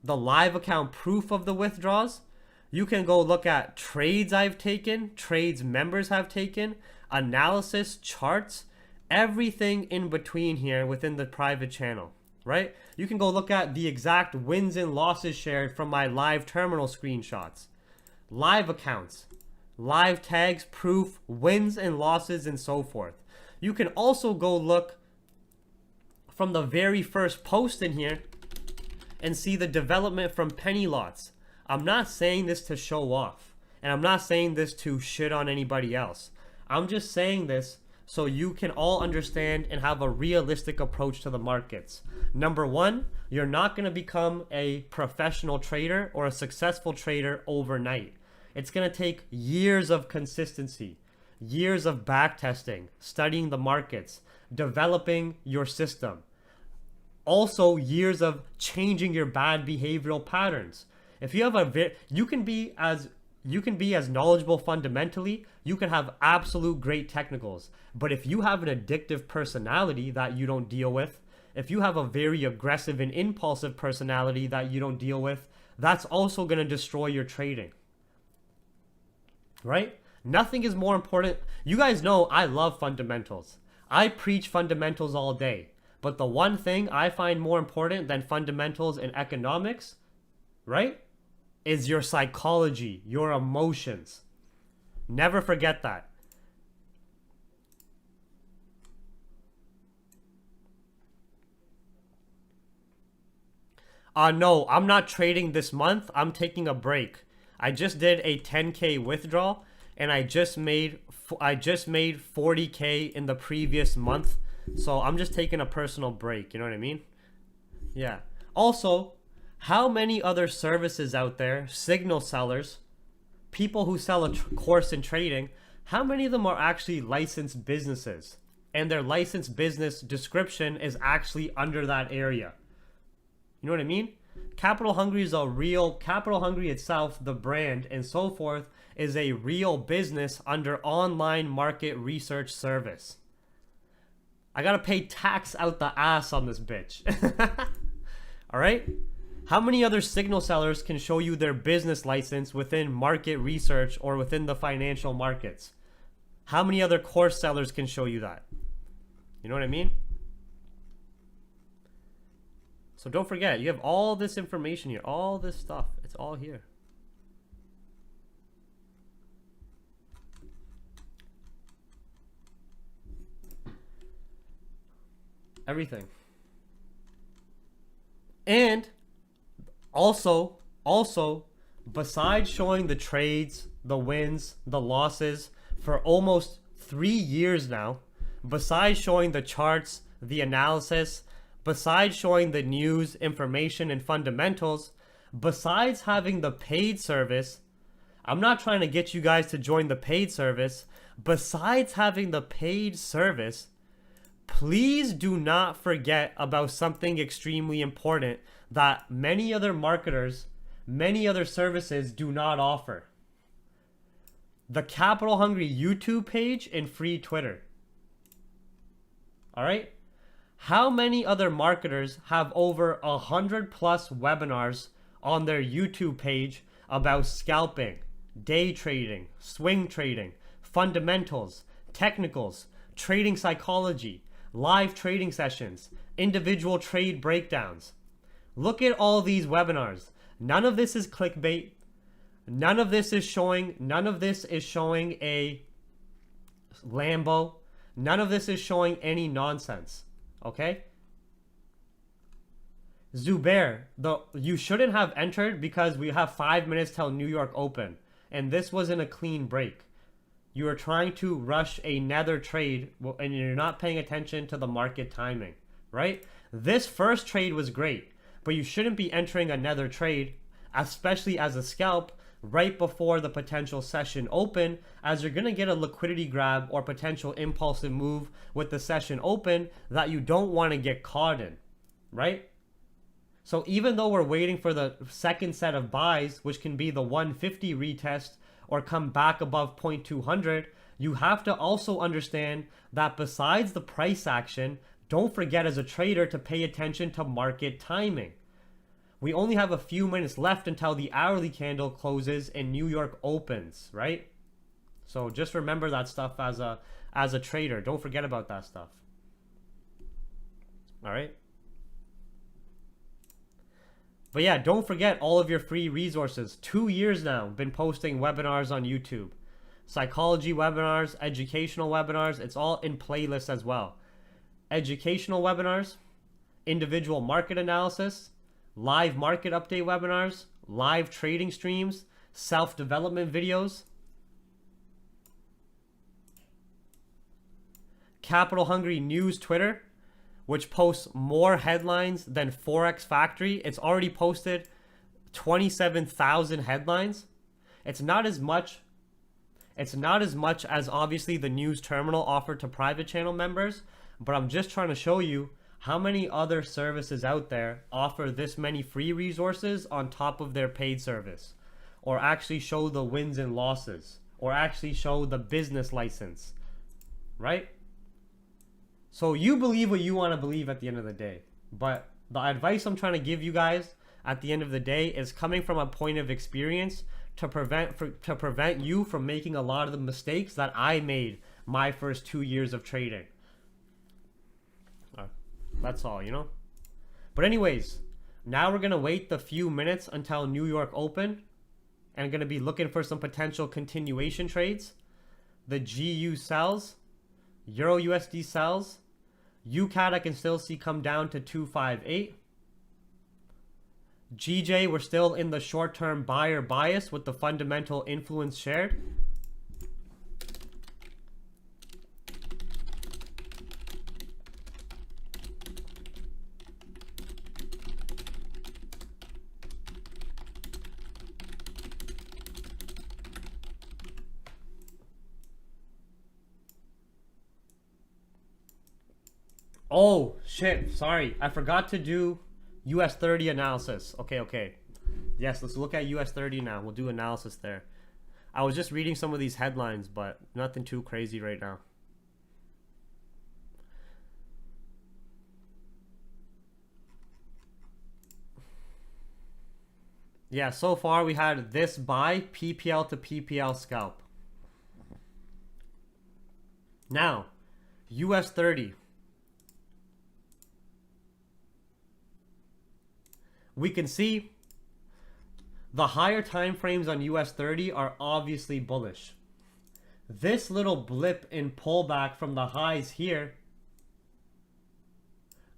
the live account proof of the withdrawals. You can go look at trades I've taken, trades members have taken, analysis, charts, everything in between here within the private channel, right? You can go look at the exact wins and losses shared from my live terminal screenshots, live accounts, live tags, proof, wins and losses, and so forth. You can also go look from the very first post in here and see the development from penny lots. I'm not saying this to show off, and I'm not saying this to shit on anybody else. I'm just saying this so you can all understand and have a realistic approach to the markets. Number one, you're not going to become a professional trader or a successful trader overnight. It's going to take years of consistency, years of back testing, studying the markets, developing your system. Also, years of changing your bad behavioral patterns. If you have you can be as knowledgeable fundamentally, you can have absolute great technicals. But if you have an addictive personality that you don't deal with, if you have a very aggressive and impulsive personality that you don't deal with, that's also going to destroy your trading. Right? Nothing is more important. You guys know I love fundamentals. I preach fundamentals all day. But the one thing I find more important than fundamentals in economics, right, is your psychology, your emotions. Never forget that. No, I'm not trading this month. I'm taking a break. I just did a 10K withdrawal, and I just made 40K in the previous month. So I'm just taking a personal break. You know what I mean? Yeah. Also, how many other services out there, signal sellers, people who sell a course in trading, how many of them are actually licensed businesses? And their licensed business description is actually under that area. You know what I mean? Capital Hungry is a real, Capital Hungry itself, the brand and so forth, is a real business under online market research service. I gotta pay tax out the ass on this bitch. All right? How many other signal sellers can show you their business license within market research or within the financial markets? How many other course sellers can show you that? You know what I mean? So don't forget, you have all this information here, all this stuff. It's all here. Everything. And also, besides showing the trades, the wins, the losses for almost 3 years now, besides showing the charts, the analysis, besides showing the news, information, and fundamentals, besides having the paid service, I'm not trying to get you guys to join the paid service. Besides having the paid service, please do not forget about something extremely important that many other marketers, many other services do not offer. The Capital Hungry YouTube page and free Twitter. All right? How many other marketers have over 100+ webinars on their YouTube page about scalping, day trading, swing trading, fundamentals, technicals, trading psychology, live trading sessions, individual trade breakdowns? Look at all these webinars. None of this is clickbait. None of this is showing a Lambo. None of this is showing any nonsense. Okay? Zubair, you shouldn't have entered because we have 5 minutes till New York Open. And this wasn't a clean break. You are trying to rush another trade and you're not paying attention to the market timing, right? This first trade was great, but you shouldn't be entering another trade, especially as a scalp, right before the potential session open, as you're going to get a liquidity grab or potential impulsive move with the session open that you don't want to get caught in, right? So even though we're waiting for the second set of buys, which can be the 150 retest or come back above 0.200, you have to also understand that besides the price action, don't forget as a trader to pay attention to market timing. We only have a few minutes left until the hourly candle closes and New York opens, right? So just remember that stuff as a trader. Don't forget about that stuff. All right? But yeah, don't forget all of your free resources. 2 years now, been posting webinars on YouTube. Psychology webinars, educational webinars, it's all in playlists as well. Educational webinars, individual market analysis, live market update webinars, live trading streams, self-development videos. Capital Hungry News Twitter, which posts more headlines than Forex Factory. It's already posted 27,000 headlines. It's not as much as obviously the news terminal offered to private channel members, but I'm just trying to show you how many other services out there offer this many free resources on top of their paid service, or actually show the wins and losses, or actually show the business license, right? So you believe what you want to believe at the end of the day. But the advice I'm trying to give you guys at the end of the day is coming from a point of experience to prevent you from making a lot of the mistakes that I made my first 2 years of trading. That's all, you know? But anyways, now we're going to wait the few minutes until New York Open and going to be looking for some potential continuation trades. The GU sells, Euro USD sells, UCAD I can still see come down to 258. GJ, we're still in the short-term buyer bias with the fundamental influence shared. Oh, shit. Sorry. I forgot to do US 30 analysis. Okay. Yes, let's look at US 30 now. We'll do analysis there. I was just reading some of these headlines, but nothing too crazy right now. Yeah, so far we had this buy, PPL to PPL scalp. Now, US 30. We can see the higher time frames on US 30 are obviously bullish. This little blip in pullback from the highs here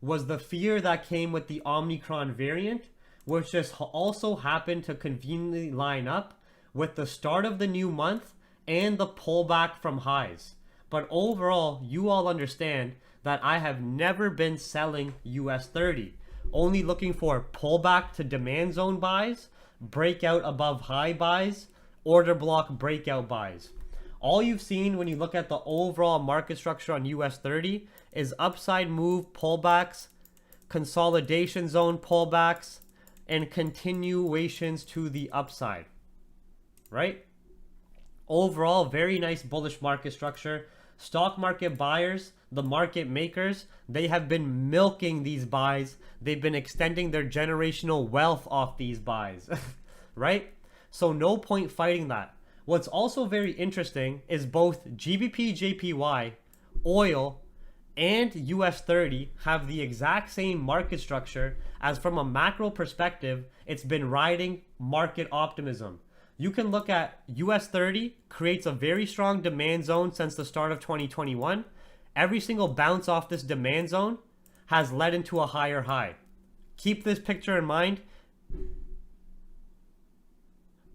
was the fear that came with the Omicron variant, which just also happened to conveniently line up with the start of the new month and the pullback from highs. But overall, you all understand that I have never been selling US 30. Only looking for pullback to demand zone buys, breakout above high buys, order block breakout buys. All you've seen when you look at the overall market structure on US 30 is upside move pullbacks, consolidation zone pullbacks, and continuations to the upside, right? Overall, very nice bullish market structure. Stock market buyers, the market makers, they have been milking these buys. They've been extending their generational wealth off these buys, right? So no point fighting that. What's also very interesting is both GBPJPY, oil, and US 30 have the exact same market structure as from a macro perspective, it's been riding market optimism. You can look at US 30 creates a very strong demand zone since the start of 2021. Every single bounce off this demand zone has led into a higher high. Keep this picture in mind.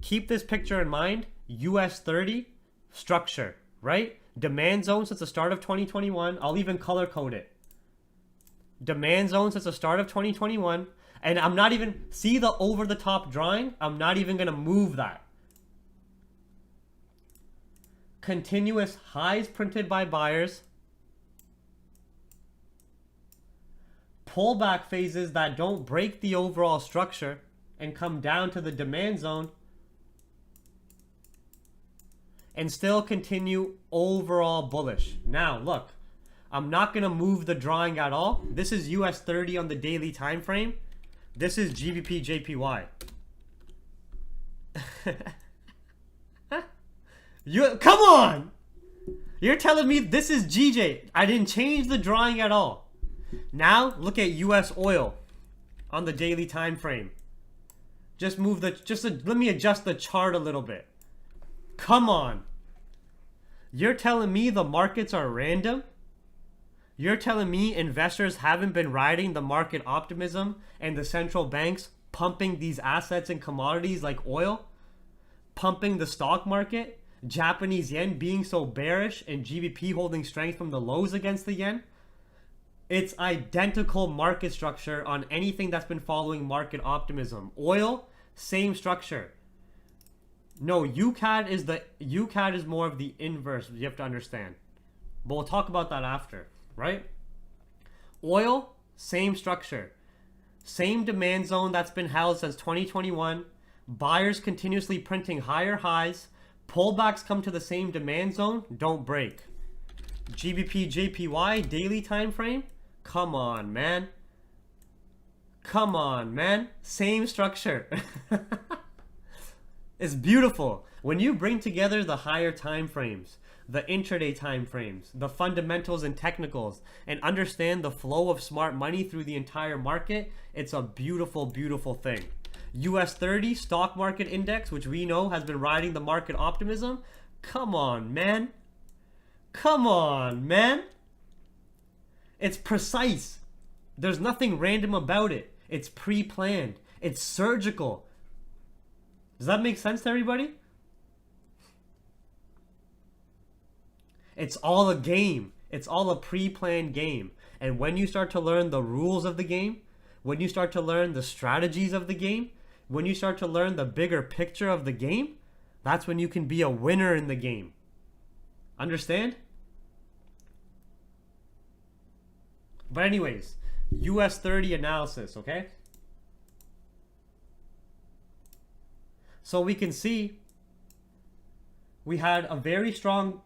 Keep this picture in mind. US 30 structure, right? Demand zone since the start of 2021. I'll even color code it. Demand zone since the start of 2021. And I'm not even, see the over the top drawing? I'm not even going to move that. Continuous highs printed by buyers. Pullback phases that don't break the overall structure and come down to the demand zone. And still continue overall bullish. Now, look, I'm not going to move the drawing at all. This is US 30 on the daily time frame. This is GBPJPY. Come on! You're telling me this is GJ. I didn't change the drawing at all. Now, look at US oil on the daily time frame. Let me adjust the chart a little bit. Come on. You're telling me the markets are random? You're telling me investors haven't been riding the market optimism and the central banks pumping these assets and commodities like oil? Pumping the stock market? Japanese yen being so bearish and GBP holding strength from the lows against the yen? It's identical market structure on anything that's been following market optimism. Oil, same structure. No, UCAD is more of the inverse. You have to understand. But we'll talk about that after, right? Oil, same structure. Same demand zone that's been held since 2021. Buyers continuously printing higher highs. Pullbacks come to the same demand zone, don't break. GBPJPY daily time frame? Come on, man. Come on, man. Same structure. It's beautiful. When you bring together the higher time frames, the intraday time frames, the fundamentals and technicals, and understand the flow of smart money through the entire market, it's a beautiful, beautiful thing. US 30 stock market index, which we know has been riding the market optimism. Come on, man. Come on, man. It's precise. There's nothing random about it. It's pre-planned. It's surgical. Does that make sense to everybody? It's all a game. It's all a pre-planned game. And when you start to learn the rules of the game, when you start to learn the strategies of the game, when you start to learn the bigger picture of the game, that's when you can be a winner in the game. Understand? But anyways, US 30 analysis, okay? So we can see we had a very strong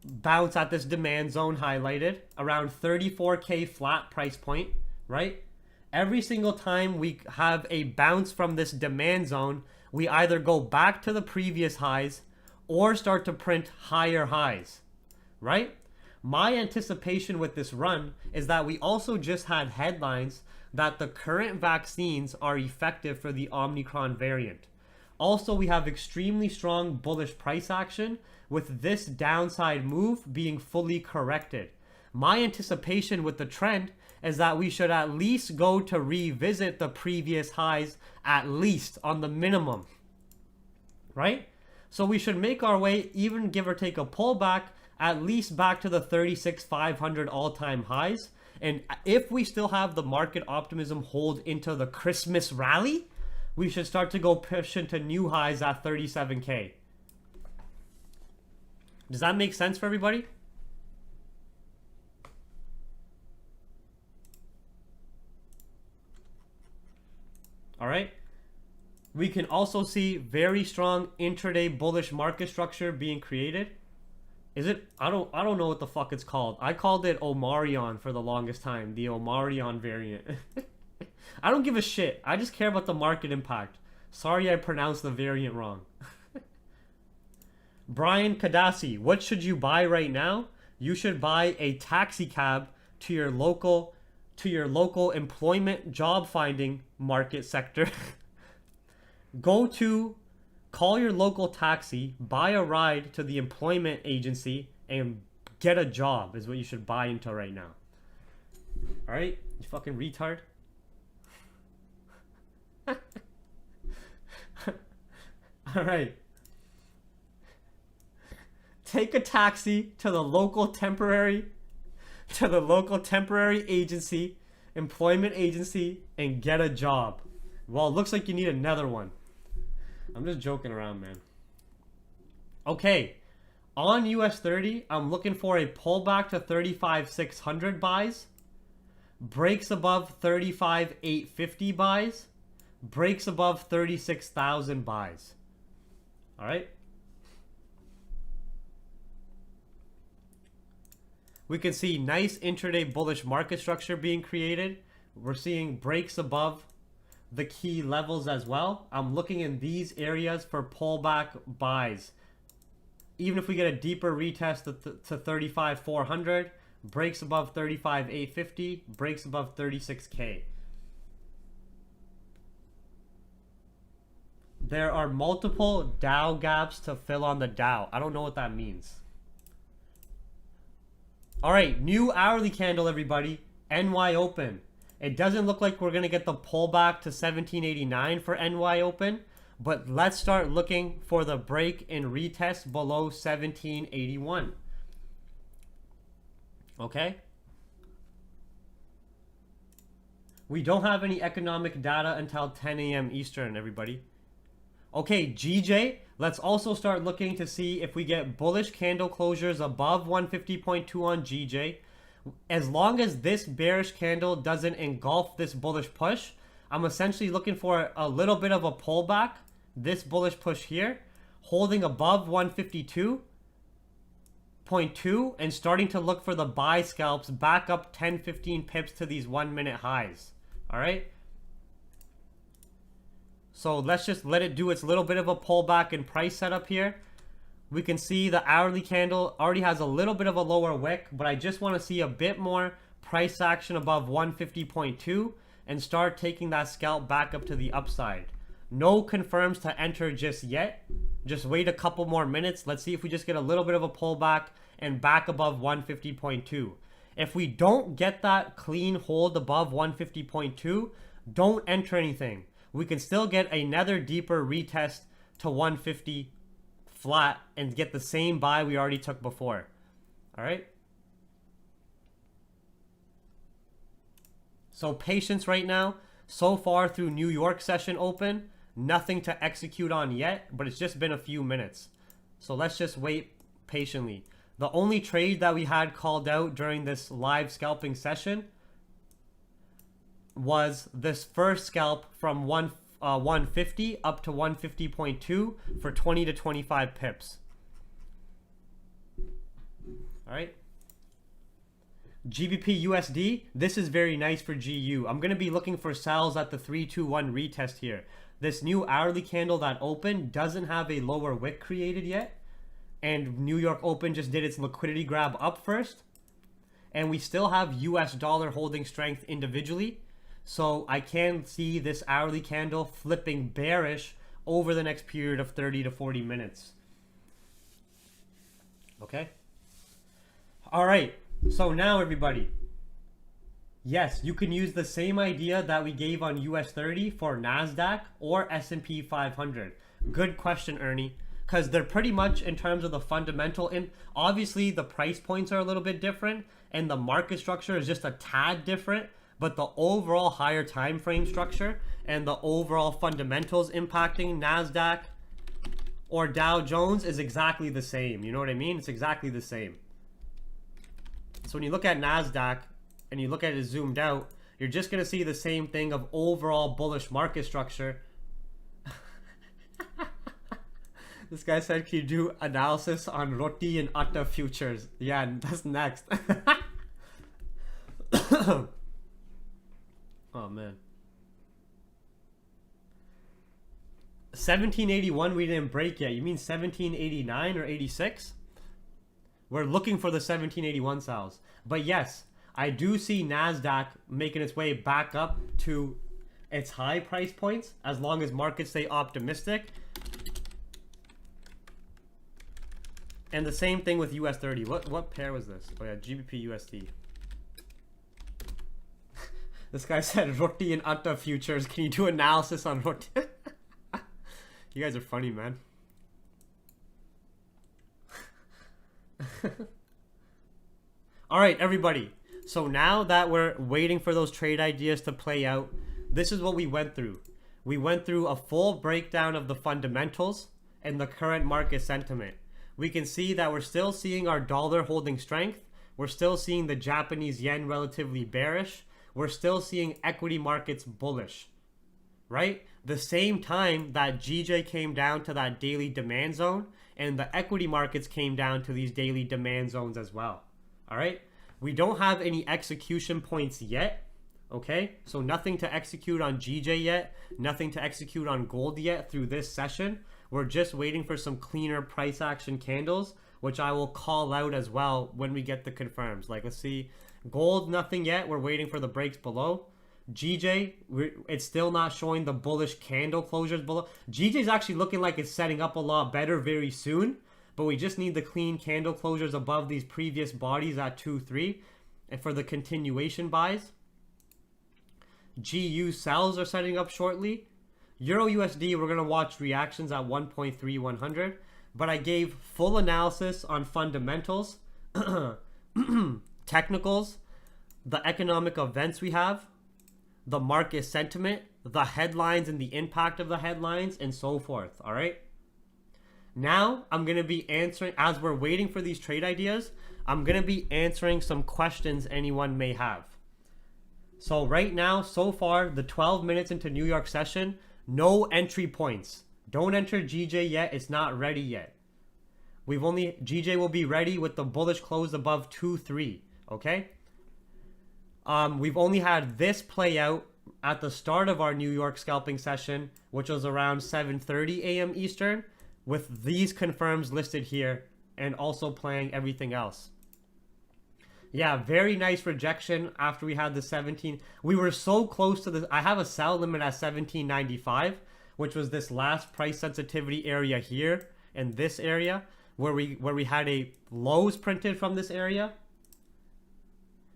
bounce at this demand zone highlighted around 34K flat price point, right? Every single time we have a bounce from this demand zone, we either go back to the previous highs or start to print higher highs, right? My anticipation with this run is that we also just had headlines that the current vaccines are effective for the Omicron variant. Also, we have extremely strong bullish price action with this downside move being fully corrected. My anticipation with the trend is that we should at least go to revisit the previous highs, at least on the minimum, right? So we should make our way, even give or take a pullback, at least back to the 36,500 all-time highs. And if we still have the market optimism hold into the Christmas rally, we should start to go push into new highs at 37K. Does that make sense for everybody? All right. We can also see very strong intraday bullish market structure being created. Is it? I don't know what the fuck it's called. I called it Omarion for the longest time, the Omarion variant. I don't give a shit. I just care about the market impact. Sorry I pronounced the variant wrong. Brian Kadasi, what should you buy right now? You should buy a taxi cab to your local employment job finding market sector. Call your local taxi, buy a ride to the employment agency, and get a job is what you should buy into right now. All right, you fucking retard. All right. Take a taxi to the local temporary agency, employment agency, and get a job. Well, it looks like you need another one. I'm just joking around, man. Okay, on US 30, I'm looking for a pullback to 35,600 buys, breaks above 35,850 buys, breaks above 36,000 buys. All right. We can see nice intraday bullish market structure being created. We're seeing breaks above the key levels as well. I'm looking in these areas for pullback buys. Even if we get a deeper retest to 35,400, breaks above 35,850, breaks above 36K. There are multiple Dow gaps to fill on the Dow. I don't know what that means. All right, new hourly candle, everybody. NY Open. It doesn't look like we're going to get the pullback to 1789 for NY Open, but let's start looking for the break and retest below 1781. Okay? We don't have any economic data until 10 a.m. Eastern, everybody. Okay, GJ, let's also start looking to see if we get bullish candle closures above 150.2 on GJ. As long as this bearish candle doesn't engulf this bullish push, I'm essentially looking for a little bit of a pullback, this bullish push here, holding above 152.2 and starting to look for the buy scalps back up 10-15 pips to these 1 minute highs. All right. So let's just let it do its little bit of a pullback in price setup here. We can see the hourly candle already has a little bit of a lower wick, but I just want to see a bit more price action above 150.2 and start taking that scalp back up to the upside. No confirms to enter just yet. Just wait a couple more minutes. Let's see if we just get a little bit of a pullback and back above 150.2. If we don't get that clean hold above 150.2, don't enter anything. we can still get another deeper retest to 150 flat and get the same buy we already took before. All right. So patience right now. So far through New York session open, nothing to execute on yet, but it's just been a few minutes. So let's just wait patiently. The only trade that we had called out during this live scalping session was this first scalp from 150 up to 150.2 for 20 to 25 pips. All right. GBP USD, this is very nice for GU. I'm going to be looking for sells at the 321 retest here. This new hourly candle that opened doesn't have a lower wick created yet. And New York Open just did its liquidity grab up first. And we still have US dollar holding strength individually. So I can see this hourly candle flipping bearish over the next period of 30 to 40 minutes. Okay. All right. So now everybody, yes, you can use the same idea that we gave on US 30 for NASDAQ or S&P 500. Good question, Ernie, because they're pretty much in terms of the fundamental, and obviously the price points are a little bit different and the market structure is just a tad different, but the overall higher time frame structure and the overall fundamentals impacting NASDAQ or Dow Jones is exactly the same. You know what I mean? It's exactly the same. So when you look at NASDAQ and you look at it zoomed out, you're just going to see the same thing of overall bullish market structure. This guy said, can you do analysis on roti and atta futures? Yeah, that's next. Oh, man. 1781 we didn't break yet. You mean 1789 or 86? We're looking for the 1781 sales. But yes, I do see NASDAQ making its way back up to its high price points as long as markets stay optimistic. And the same thing with US 30. What pair was this? Oh yeah, GBP USD. This guy said roti and atta futures. Can you do analysis on roti? You guys are funny, man. All right, everybody. So now that we're waiting for those trade ideas to play out, this is what we went through. We went through a full breakdown of the fundamentals and the current market sentiment. We can see that we're still seeing our dollar holding strength. We're still seeing the Japanese yen relatively bearish. We're still seeing equity markets bullish, right? The same time that GJ came down to that daily demand zone and the equity markets came down to these daily demand zones as well. All right. We don't have any execution points yet. Okay. So nothing to execute on GJ yet. Nothing to execute on gold yet through this session. We're just waiting for some cleaner price action candles, which I will call out as well when we get the confirms. Like, let's see. Gold, nothing yet. We're waiting for the breaks below. GJ, it's still not showing the bullish candle closures below. GJ's actually looking like it's setting up a lot better very soon, but we just need the clean candle closures above these previous bodies at 2-3 and for the continuation buys. GU sells are setting up shortly. Euro USD, we're going to watch reactions at 1.3100, but I gave full analysis on fundamentals, technicals, the economic events we have, the market sentiment, the headlines and the impact of the headlines, and so forth. All right. Now I'm going to be answering, as we're waiting for these trade ideas, I'm going to be answering some questions anyone may have. So right now, so far, the 12 minutes into New York session, no entry points. Don't enter GJ yet. It's not ready yet. GJ will be ready with the bullish close above 2-3. Okay. We've only had this play out at the start of our New York scalping session, which was around 7:30 a.m. Eastern, with these confirms listed here and also playing everything else. Yeah, very nice rejection after we had the 17. We were so close to this. I have a sell limit at 17.95, which was this last price sensitivity area here and this area where we had a lows printed from this area.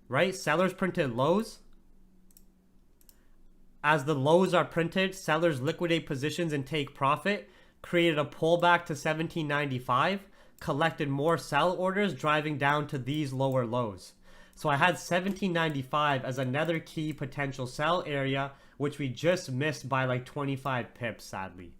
Right? Sellers printed lows. as the lows are printed, sellers liquidate positions and take profit, created a pullback to 1795, collected more sell orders, driving down to these lower lows. So I had 1795 as another key potential sell area, which we just missed by like 25 pips, sadly.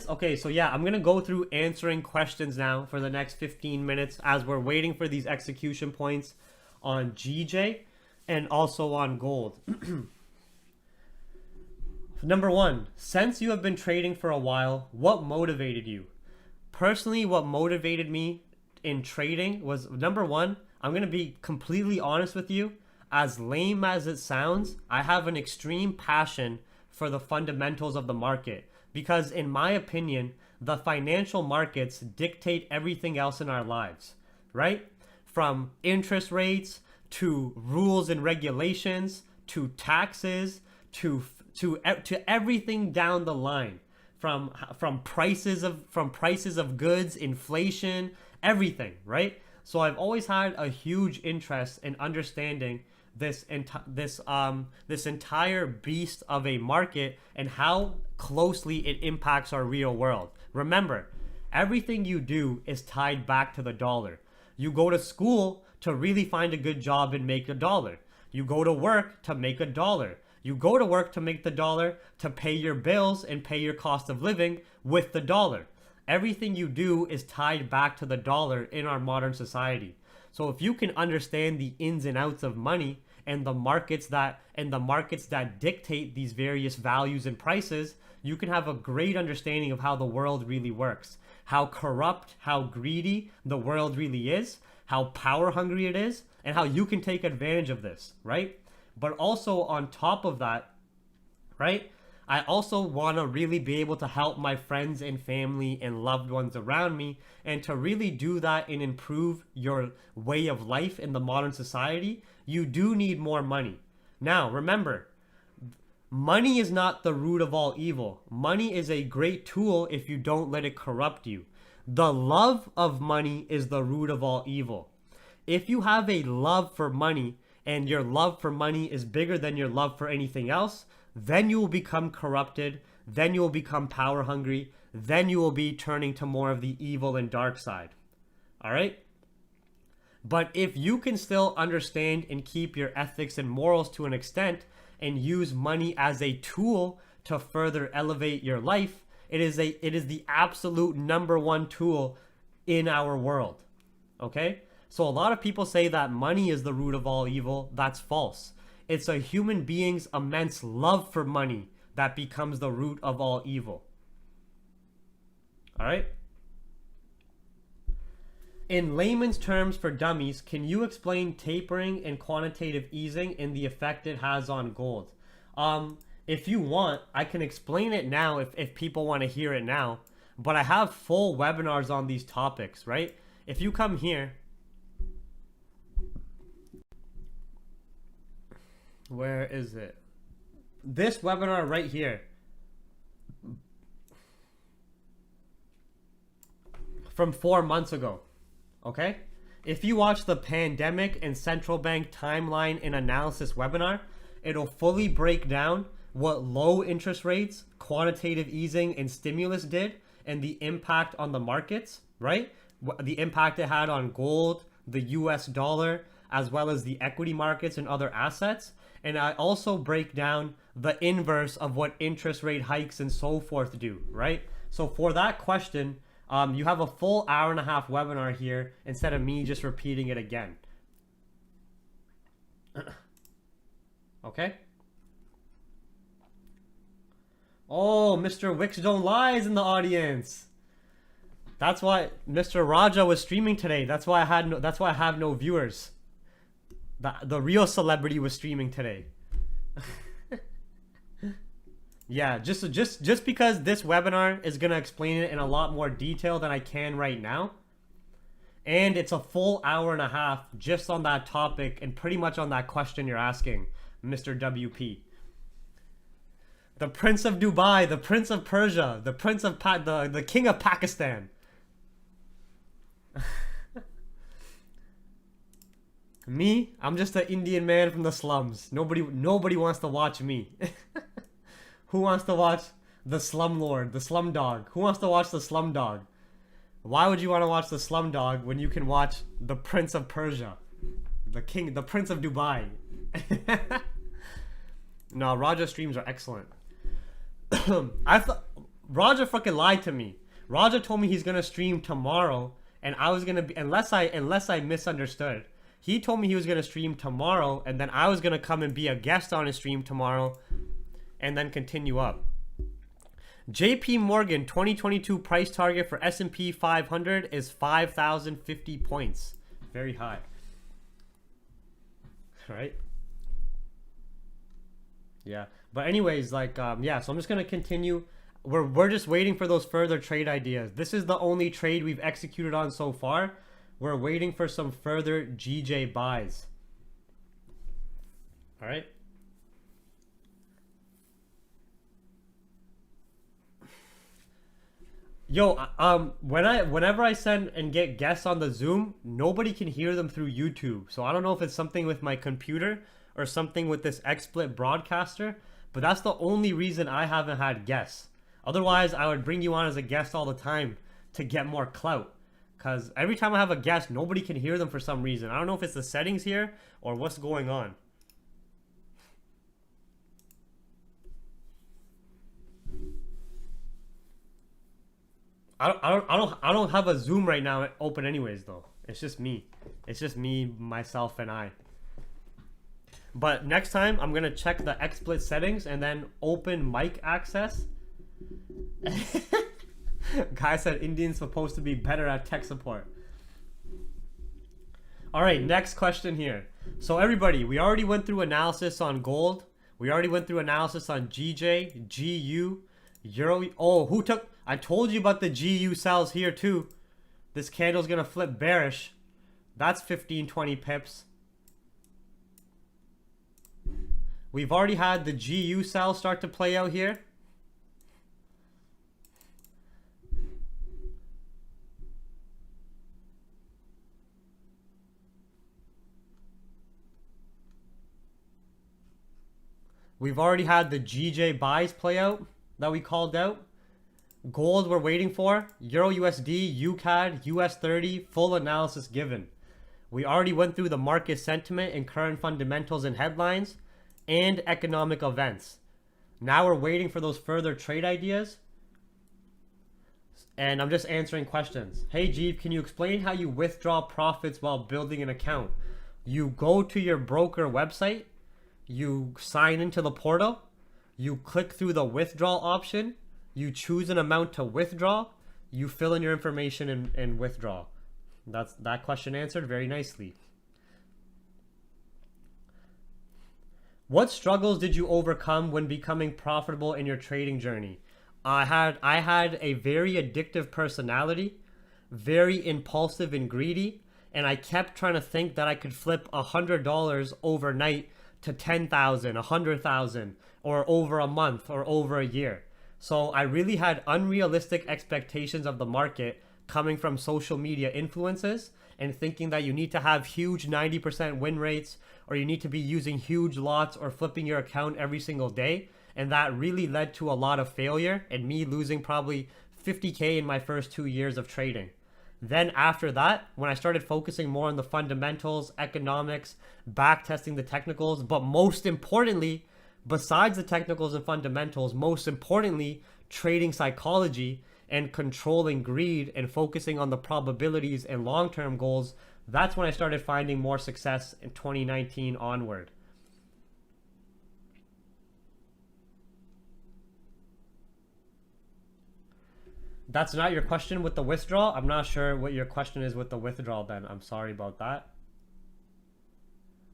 Okay, so yeah, I'm gonna go through answering questions now for the next 15 minutes as we're waiting for these execution points on GJ and also on gold. Number one, since you have been trading for a while, what motivated you? Personally, what motivated me in trading was, number one, I'm gonna be completely honest with you. As lame as it sounds, I have an extreme passion for the fundamentals of the market. Because in my opinion, the financial markets dictate everything else in our lives, right? From interest rates to rules and regulations to taxes to everything down the line, from prices of goods, inflation, everything, right? So I've always had a huge interest in understanding this entire beast of a market and how closely it impacts our real world. Remember, everything you do is tied back to the dollar. You go to school to really find a good job and make $1. You go to work to make $1. You go to work to make the dollar to pay your bills and pay your cost of living with the dollar. Everything you do is tied back to the dollar in our modern society. So if you can understand the ins and outs of money and the markets that dictate these various values and prices, you can have a great understanding of how the world really works, how corrupt, how greedy the world really is, how power hungry it is, and how you can take advantage of this, right? But also on top of that, right, I also want to really be able to help my friends and family and loved ones around me, and to really do that and improve your way of life in the modern society, you do need more money. Now, remember, money is not the root of all evil. Money is a great tool if you don't let it corrupt you. The love of money is the root of all evil. If you have a love for money and your love for money is bigger than your love for anything else, then you will become corrupted, then you will become power hungry, then you will be turning to more of the evil and dark side. All right? But if you can still understand and keep your ethics and morals to an extent and use money as a tool to further elevate your life, it is the absolute number one tool in our world. Okay? So a lot of people say that money is the root of all evil. That's false. It's a human being's immense love for money that becomes the root of all evil. All right? In layman's terms for dummies, can you explain tapering and quantitative easing and the effect it has on gold? If you want, I can explain it now if people want to hear it now. But I have full webinars on these topics, right? If you come here, where is it? This webinar right here, from 4 months ago, okay? If you watch the pandemic and central bank timeline and analysis webinar, it'll fully break down what low interest rates, quantitative easing, and stimulus did and the impact on the markets, right? The impact it had on gold, the US dollar, as well as the equity markets and other assets. And I also break down the inverse of what interest rate hikes and so forth do, right? So for that question, you have a full hour-and-a-half webinar here instead of me just repeating it again. Okay? Oh, Mr. Wicks Don't Lie is in the audience. That's why Mr. Raja was streaming today. That's why I have no viewers. The real celebrity was streaming today. Yeah, just because this webinar is gonna explain it in a lot more detail than I can right now, and it's a full hour-and-a-half just on that topic and pretty much on that question you're asking, Mr. WP. The Prince of Dubai, the Prince of Persia, the Prince of the King of Pakistan. Me, I'm just an Indian man from the slums. Nobody wants to watch me. Who wants to watch the slumlord, the slum dog? Who wants to watch the slum dog? Why would you want to watch the slum dog when you can watch the Prince of Persia? The king, the Prince of Dubai. No, Raja streams are excellent. I thought Raja fucking lied to me. Raja told me he's gonna stream tomorrow, and I was gonna be unless I misunderstood. He told me he was gonna stream tomorrow, and then I was gonna come and be a guest on his stream tomorrow, and then continue up. JP Morgan 2022 price target for S&P 500 is 5,050 points. Very high. Right? Yeah. But anyways, like, yeah, so I'm just going to continue. We're just waiting for those further trade ideas. This is the only trade we've executed on so far. We're waiting for some further GJ buys. All right. Yo, whenever I send and get guests on the Zoom, nobody can hear them through YouTube. So I don't know if it's something with my computer or something with this XSplit broadcaster, but that's the only reason I haven't had guests. Otherwise, I would bring you on as a guest all the time to get more clout. Because every time I have a guest, nobody can hear them for some reason. I don't know if it's the settings here or what's going on. I don't have a Zoom right now open anyways though. It's just me. It's just me, myself, and I. But next time I'm gonna check the XSplit settings and then open mic access. Guy said Indians supposed to be better at tech support. All right, next question here. So everybody, we already went through analysis on gold. We already went through analysis on GJ, GU, Euro. Oh, who took? I told you about the GU sells here too. This candle's gonna flip bearish. That's 15-20 pips. We've already had the GU sell start to play out here. We've already had the GJ buys play out that we called out. Gold we're waiting for. Euro USD, UCAD, US30, full analysis given. We already went through the market sentiment and current fundamentals and headlines and economic events. Now we're waiting for those further trade ideas. And I'm just answering questions. Hey Jeep, can you explain how you withdraw profits while building an account? You go to your broker website, you sign into the portal, you click through the withdrawal option, you choose an amount to withdraw, you fill in your information and withdraw. That's that question answered very nicely. What struggles did you overcome when becoming profitable in your trading journey? I had a very addictive personality, very impulsive and greedy, and I kept trying to think that I could flip $100 overnight to 10,000, 100,000, or over a month or over a year. So I really had unrealistic expectations of the market coming from social media influences and thinking that you need to have huge 90% win rates or you need to be using huge lots or flipping your account every single day. And that really led to a lot of failure and me losing probably 50K in my first 2 years of trading. Then after that, when I started focusing more on the fundamentals, economics, back testing the technicals, but most importantly, besides the technicals and fundamentals, most importantly, trading psychology and controlling greed and focusing on the probabilities and long-term goals, that's when I started finding more success in 2019 onward. That's not your question with the withdrawal? I'm not sure what your question is with the withdrawal then. I'm sorry about that.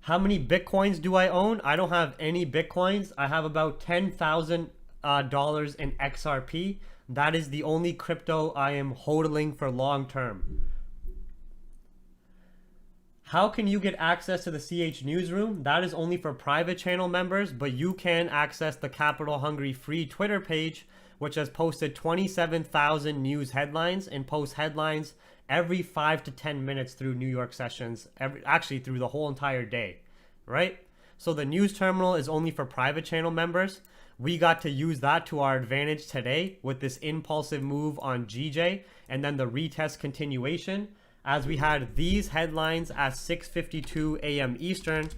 How many Bitcoins do I own? I don't have any Bitcoins. I have about $10,000 in XRP. That is the only crypto I am hodling for long term. How can you get access to the CH newsroom? That is only for private channel members, but you can access the Capital Hungry free Twitter page, which has posted 27,000 news headlines and posts headlines every 5 to 10 minutes through New York sessions, actually through the whole entire day, right? So the news terminal is only for private channel members. We got to use that to our advantage today with this impulsive move on GJ and then the retest continuation, as we had these headlines at 6:52 a.m. Eastern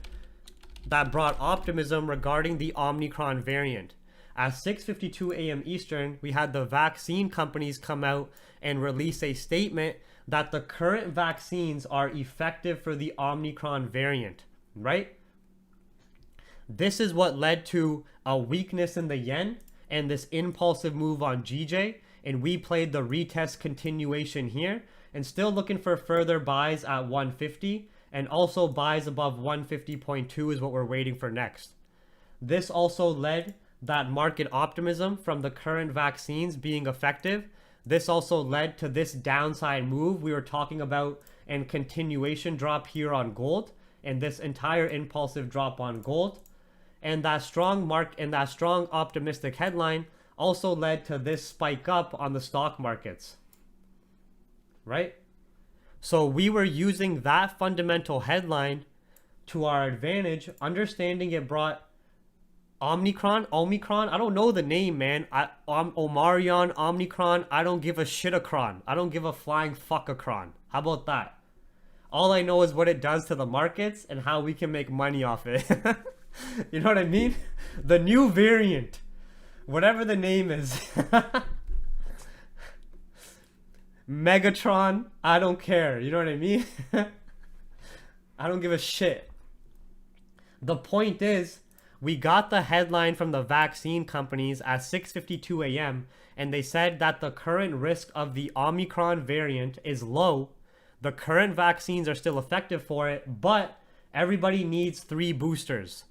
that brought optimism regarding the Omicron variant. At 6:52 a.m. Eastern, we had the vaccine companies come out and release a statement that the current vaccines are effective for the Omicron variant, right? This is what led to a weakness in the yen and this impulsive move on GJ, and we played the retest continuation here and still looking for further buys at 150, and also buys above 150.2 is what we're waiting for next. This also led that market optimism from the current vaccines being effective. This also led to this downside move we were talking about and continuation drop here on gold, and this entire impulsive drop on gold. And that strong optimistic headline also led to this spike up on the stock markets, right? So we were using that fundamental headline to our advantage, understanding it brought Omicron, I don't know the name, man. Omarion, Omicron, I don't give a shit-a-cron. I don't give a flying fuck-a-cron. How about that? All I know is what it does to the markets and how we can make money off it. You know what I mean? The new variant, whatever the name is. Megatron, I don't care. You know what I mean? I don't give a shit. The point is, we got the headline from the vaccine companies at 6:52 a.m. and they said that the current risk of the Omicron variant is low. The current vaccines are still effective for it, but everybody needs 3 boosters.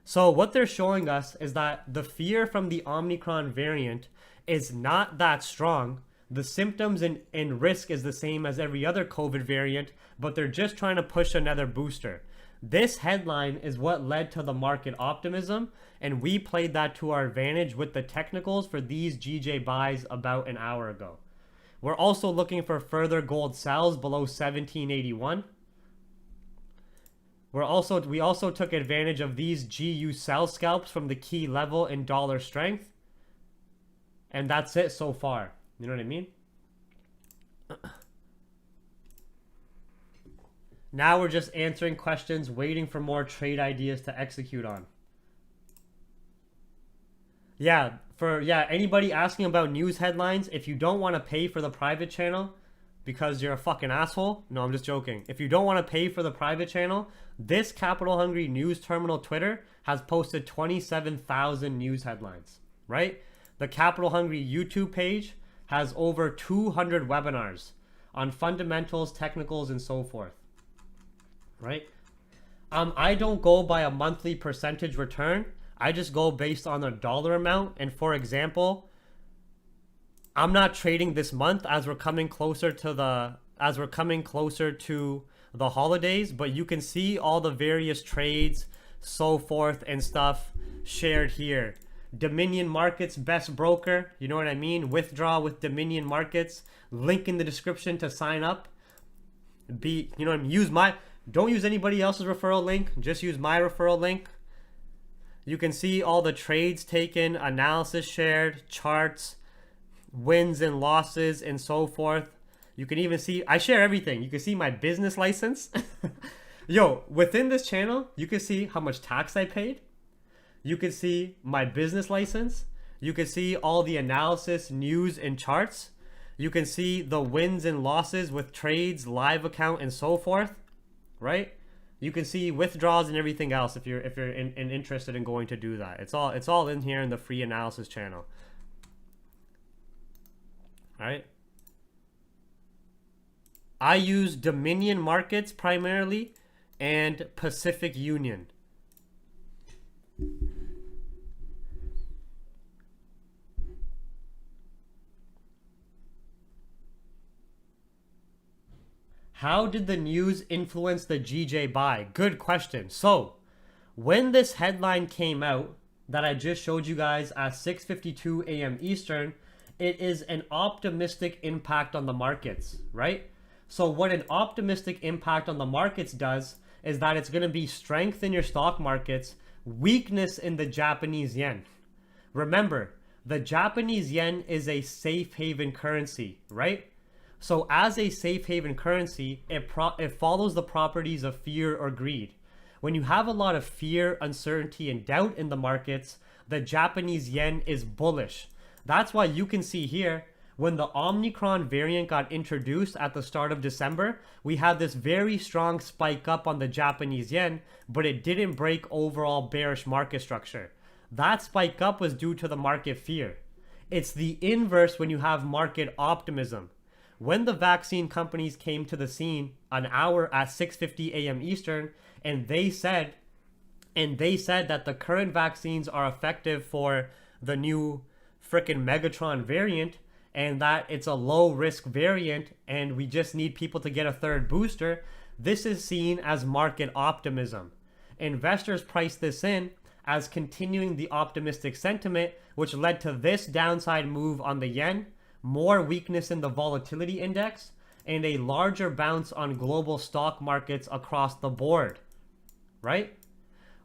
So what they're showing us is that the fear from the Omicron variant is not that strong. The symptoms and risk is the same as every other COVID variant, but they're just trying to push another booster. This headline is what led to the market optimism, and we played that to our advantage with the technicals for these GJ buys about an hour ago. We're also looking for further gold sells below 1781. We also took advantage of these GU sell scalps from the key level in dollar strength. And that's it so far. You know what I mean? Now we're just answering questions, waiting for more trade ideas to execute on. Yeah, anybody asking about news headlines, if you don't want to pay for the private channel because you're a fucking asshole, no, I'm just joking. If you don't want to pay for the private channel, this Capital Hungry News Terminal Twitter has posted 27,000 news headlines, right? The Capital Hungry YouTube page has over 200 webinars on fundamentals, technicals, and so forth, right? I don't go by a monthly percentage return. I just go based on a dollar amount. And for example, I'm not trading this month as we're coming closer to the holidays, but you can see all the various trades, so forth and stuff shared here. Dominion Markets best broker, you know what I mean? Withdraw with Dominion Markets. Link in the description to sign up. You know what I mean? Don't use anybody else's referral link. Just use my referral link. You can see all the trades taken, analysis shared, charts, wins and losses, and so forth. You can even see, I share everything. You can see my business license. Yo, within this channel, you can see how much tax I paid. You can see my business license. You can see all the analysis, news, and charts. You can see the wins and losses with trades, live account, and so forth, right? You can see withdrawals and everything else if you're interested in going to do that. It's all in here in the free analysis channel. All right. I use Dominion Markets primarily and Pacific Union. How did the news influence the GJ buy? Good question. So, when this headline came out that I just showed you guys at 6:52 a.m. Eastern, it is an optimistic impact on the markets, right? So what an optimistic impact on the markets does is that it's going to be strength in your stock markets, weakness in the Japanese yen. Remember, the Japanese yen is a safe haven currency, right? So as a safe haven currency, it follows the properties of fear or greed. When you have a lot of fear, uncertainty, and doubt in the markets, the Japanese yen is bullish. That's why you can see here, when the Omicron variant got introduced at the start of December, we had this very strong spike up on the Japanese yen, but it didn't break overall bearish market structure. That spike up was due to the market fear. It's the inverse when you have market optimism. When the vaccine companies came to the scene an hour at 6:50 a.m. Eastern, and they said that the current vaccines are effective for the new frickin' Megatron variant, and that it's a low risk variant and we just need people to get a third booster, this is seen as market optimism. Investors price this in as continuing the optimistic sentiment, which led to this downside move on the yen, more weakness in the volatility index, and a larger bounce on global stock markets across the board, right?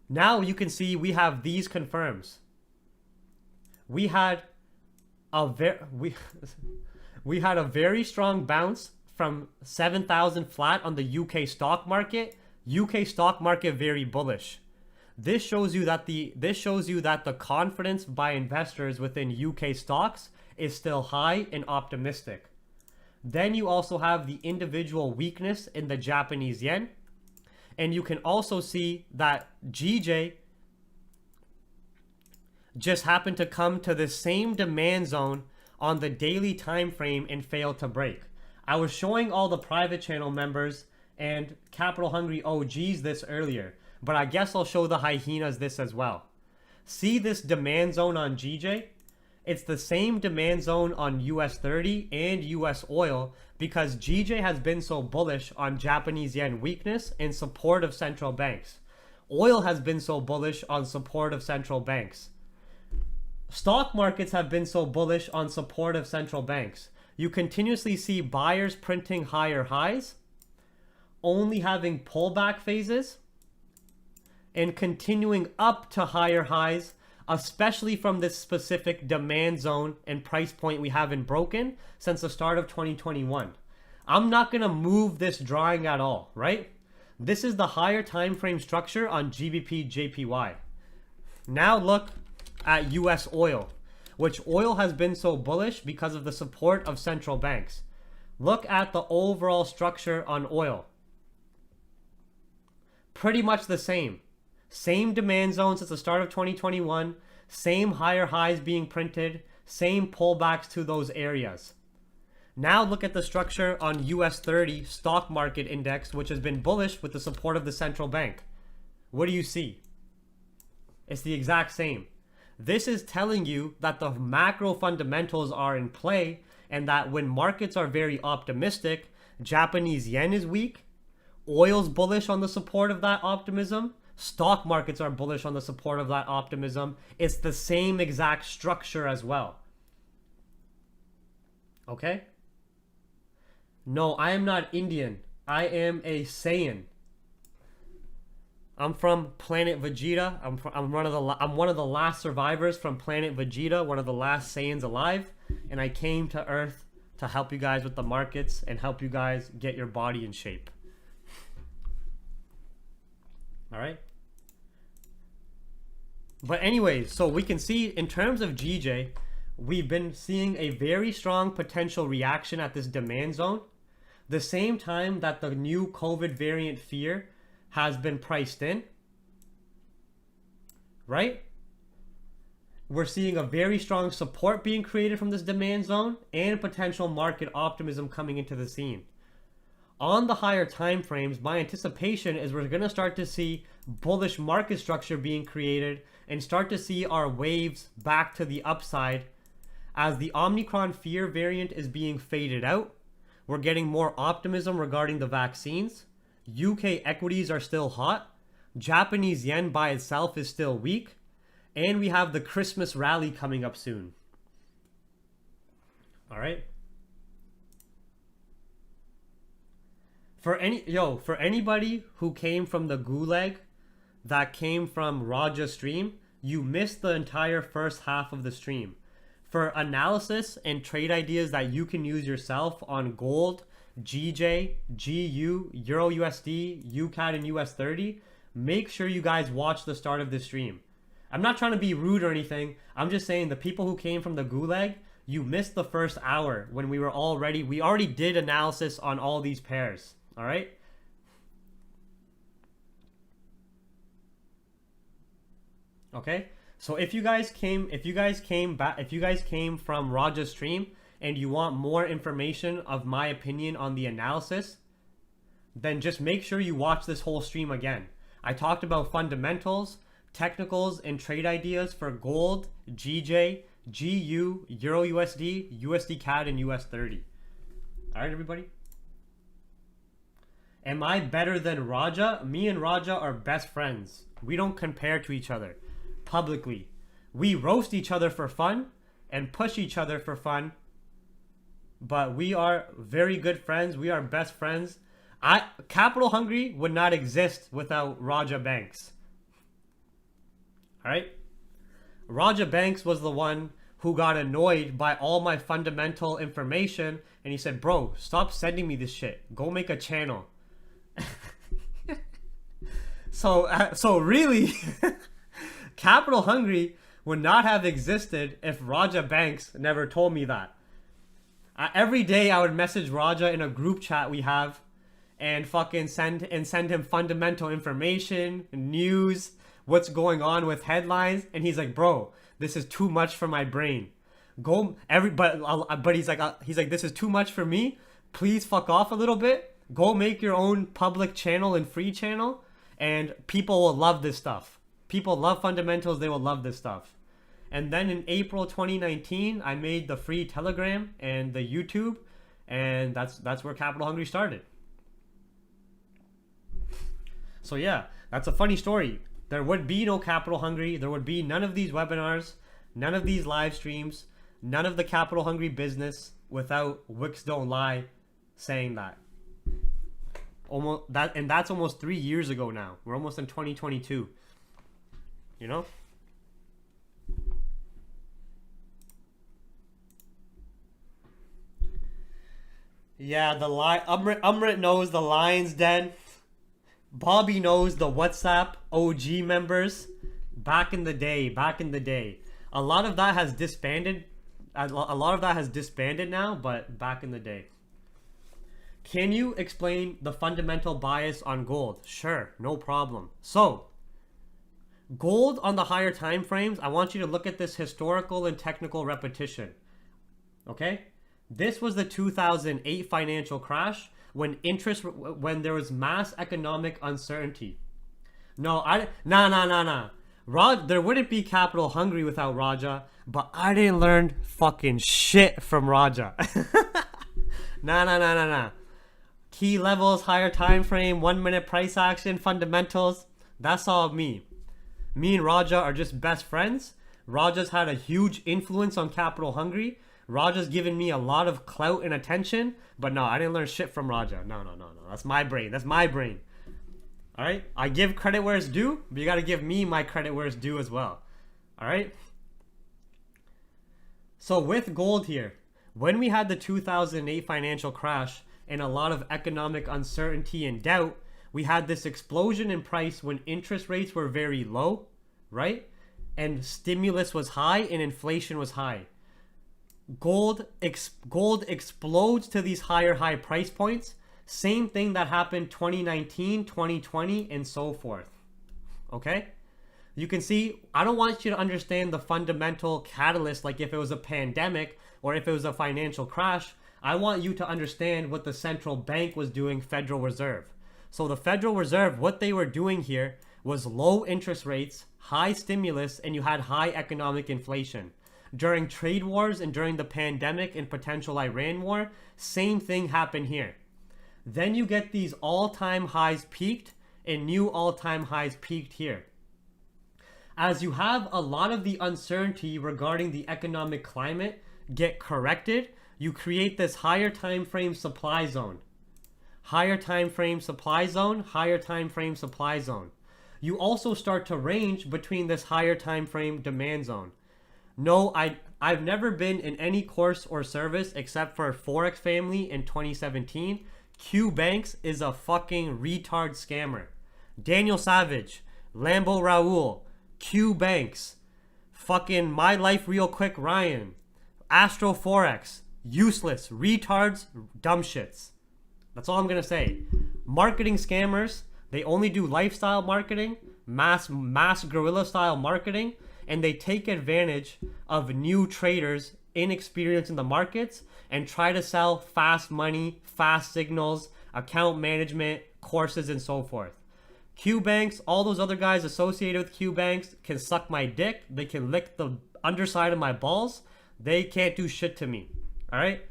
Now you can see we have these confirms. We had a very strong bounce from 7,000 flat on the UK stock market. UK stock market very bullish. This shows you that the confidence by investors within UK stocks is still high and optimistic. Then you also have the individual weakness in the Japanese yen, and you can also see that GJ just happened to come to the same demand zone on the daily time frame and failed to break. I was showing all the private channel members and capital hungry OGs this earlier, but I guess I'll show the hyenas this as well. See this demand zone on GJ? It's the same demand zone on US 30 and US oil because GJ has been so bullish on Japanese yen weakness in support of central banks. Oil has been so bullish on support of central banks. Stock markets have been so bullish on support of central banks. You continuously see buyers printing higher highs, only having pullback phases, and continuing up to higher highs, especially from this specific demand zone and price point we haven't broken since the start of 2021. I'm not going to move this drawing at all, right? This is the higher time frame structure on GBPJPY. Now look at US oil, which oil has been so bullish because of the support of central banks. Look at the overall structure on oil. Pretty much the same. Same demand zones at the start of 2021, same higher highs being printed, same pullbacks to those areas. Now look at the structure on US 30 stock market index, which has been bullish with the support of the central bank. What do you see? It's the exact same. This is telling you that the macro fundamentals are in play and that when markets are very optimistic, Japanese yen is weak, oil's bullish on the support of that optimism, stock markets are bullish on the support of that optimism. It's the same exact structure as well. Okay? No, I am not Indian. I am a Saiyan. I'm from planet Vegeta. I'm one of the last survivors from planet Vegeta, one of the last Saiyans alive, and I came to Earth to help you guys with the markets and help you guys get your body in shape. All right? But anyways, so we can see in terms of GJ, we've been seeing a very strong potential reaction at this demand zone. The same time that the new COVID variant fear has been priced in, right? We're seeing a very strong support being created from this demand zone and potential market optimism coming into the scene. On the higher time frames, my anticipation is we're going to start to see bullish market structure being created and start to see our waves back to the upside as the Omicron fear variant is being faded out. We're getting more optimism regarding the vaccines. UK equities are still hot. Japanese yen by itself is still weak. And we have the Christmas rally coming up soon. All right. For anybody who came from the gulag that came from Raja's stream, you missed the entire first half of the stream. For analysis and trade ideas that you can use yourself on gold, GJ, GU, Euro USD, UCAD, and US30, make sure you guys watch the start of the stream. I'm not trying to be rude or anything. I'm just saying the people who came from the gulag, you missed the first hour when we already did analysis on all these pairs. All right. Okay. So if you guys came from Raja's stream and you want more information of my opinion on the analysis, then just make sure you watch this whole stream again. I talked about fundamentals, technicals, and trade ideas for gold, GJ, GU, Euro USD, USD Cad, and US30. All right, everybody. Am I better than Raja? Me and Raja are best friends. We don't compare to each other publicly. We roast each other for fun and push each other for fun, but we are very good friends. We are best friends. Capital Hungry would not exist without Raja Banks. All right? Raja Banks was the one who got annoyed by all my fundamental information, and he said, bro, stop sending me this shit. Go make a channel. So really, Capital Hungry would not have existed if Raja Banks never told me that. Every day I would message Raja in a group chat we have and fucking send him fundamental information, news, what's going on with headlines, and he's like, bro, this is too much for my brain. But he's like, this is too much for me. Please fuck off a little bit. Go make your own public channel and free channel, and people will love this stuff. People love fundamentals. They will love this stuff. And then in April 2019, I made the free Telegram and the YouTube, and that's where Capital Hungry started. So yeah, that's a funny story. There would be no Capital Hungry. There would be none of these webinars, none of these live streams, none of the Capital Hungry business without Wicks Don't Lie saying that. That's almost 3 years ago now. We're almost in 2022. You know? Yeah, Umrit knows the Lions Den. Bobby knows the WhatsApp OG members. Back in the day. A lot of that has disbanded. A lot of that has disbanded now, but back in the day. Can you explain the fundamental bias on gold? Sure, no problem. So, gold on the higher time frames, I want you to look at this historical and technical repetition. Okay? This was the 2008 financial crash when there was mass economic uncertainty. Nah. There wouldn't be Capital Hungry without Raja, but I didn't learn fucking shit from Raja. Nah. Key levels, higher time frame, 1 minute price action, fundamentals. That's all me. Me and Raja are just best friends. Raja's had a huge influence on Capital Hungry. Raja's given me a lot of clout and attention, but no, I didn't learn shit from Raja. No. That's my brain. All right? I give credit where it's due, but you got to give me my credit where it's due as well. All right? So with gold here, when we had the 2008 financial crash and a lot of economic uncertainty and doubt, we had this explosion in price when interest rates were very low, right? And stimulus was high and inflation was high. Gold explodes to these high price points. Same thing that happened 2019, 2020, and so forth. Okay? You can see, I don't want you to understand the fundamental catalyst like if it was a pandemic or if it was a financial crash. I want you to understand what the central bank was doing, Federal Reserve. So the Federal Reserve, what they were doing here was low interest rates, high stimulus, and you had high economic inflation. During trade wars and during the pandemic and potential Iran war, same thing happened here. Then you get these all-time highs peaked and new all-time highs peaked here. As you have a lot of the uncertainty regarding the economic climate get corrected, you create this higher time frame supply zone. higher time frame supply zone, higher time frame supply zone. You also start to range between this higher time frame demand zone. No, I've never been in any course or service except for Forex Family in 2017. Q Banks is a fucking retard scammer. Daniel Savage, Lambo Raul, Q Banks, fucking My Life Real Quick Ryan, Astro Forex, useless, retards, dumb shits. That's all I'm gonna say. Marketing scammers, they only do lifestyle marketing, mass guerrilla style marketing, and they take advantage of new traders' inexperience in the markets and try to sell fast money, fast signals, account management, courses, and so forth. Q Banks, all those other guys associated with Q Banks can suck my dick. They can lick the underside of my balls. They can't do shit to me. All right?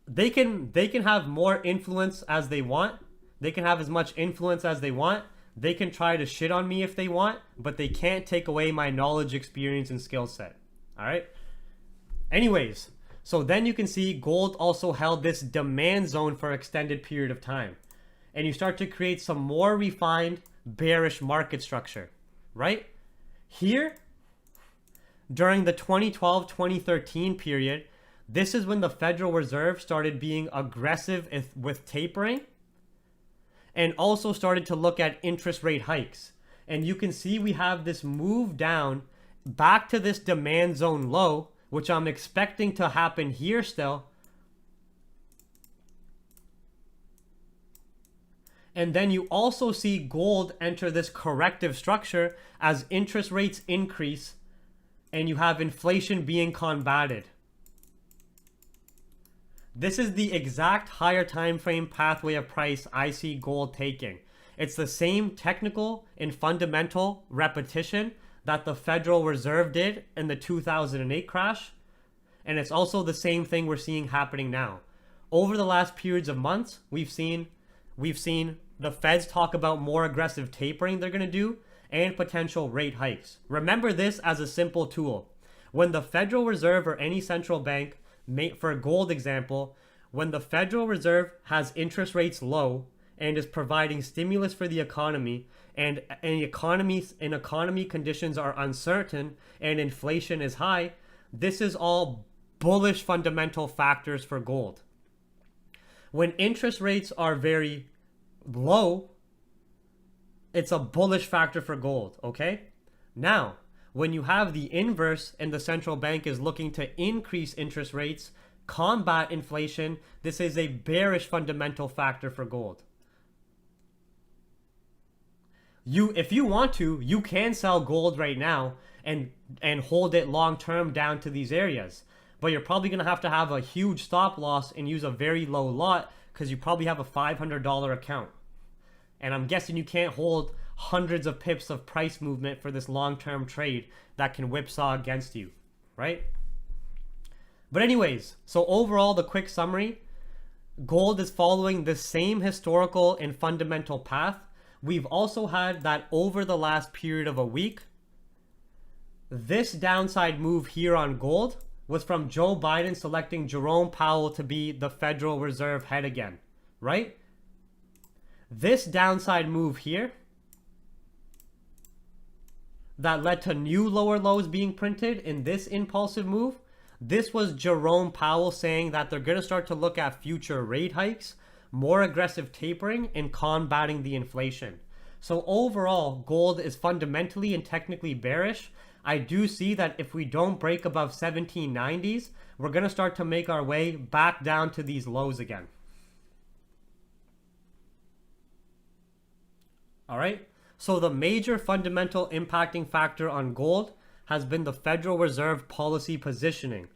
They can have more influence as they want. They can have as much influence as they want. They can try to shit on me if they want, but they can't take away my knowledge, experience, and skill set. All right? Anyways, so then you can see gold also held this demand zone for an extended period of time. And you start to create some more refined bearish market structure, right? Here, during the 2012-2013 period, this is when the Federal Reserve started being aggressive with tapering and also started to look at interest rate hikes. And you can see we have this move down back to this demand zone low, which I'm expecting to happen here still. And then you also see gold enter this corrective structure as interest rates increase and you have inflation being combated. This is the exact higher time frame pathway of price I see gold taking. It's the same technical and fundamental repetition that the Federal Reserve did in the 2008 crash. And it's also the same thing we're seeing happening now. Over the last periods of months, we've seen the Feds talk about more aggressive tapering they're going to do and potential rate hikes. Remember this as a simple tool. When the Federal Reserve or any central bank, for a gold example, when the Federal Reserve has interest rates low and is providing stimulus for the economy and economy conditions are uncertain and inflation is high, this is all bullish fundamental factors for gold. When interest rates are very low, it's a bullish factor for gold, okay? Now, when you have the inverse and the central bank is looking to increase interest rates, combat inflation, this is a bearish fundamental factor for gold. If you want to, you can sell gold right now and hold it long term down to these areas. But you're probably going to have a huge stop loss and use a very low lot because you probably have a $500 account. And I'm guessing you can't hold hundreds of pips of price movement for this long-term trade that can whipsaw against you, right? But anyways, so overall, the quick summary, gold is following the same historical and fundamental path. We've also had that over the last period of a week, this downside move here on gold was from Joe Biden selecting Jerome Powell to be the Federal Reserve head again, right? This downside move here that led to new lower lows being printed in this impulsive move, this was Jerome Powell saying that they're going to start to look at future rate hikes, more aggressive tapering, and combating the inflation. So overall, gold is fundamentally and technically bearish. I do see that if we don't break above 1790s, we're going to start to make our way back down to these lows again. All right. So the major fundamental impacting factor on gold has been the Federal Reserve policy positioning.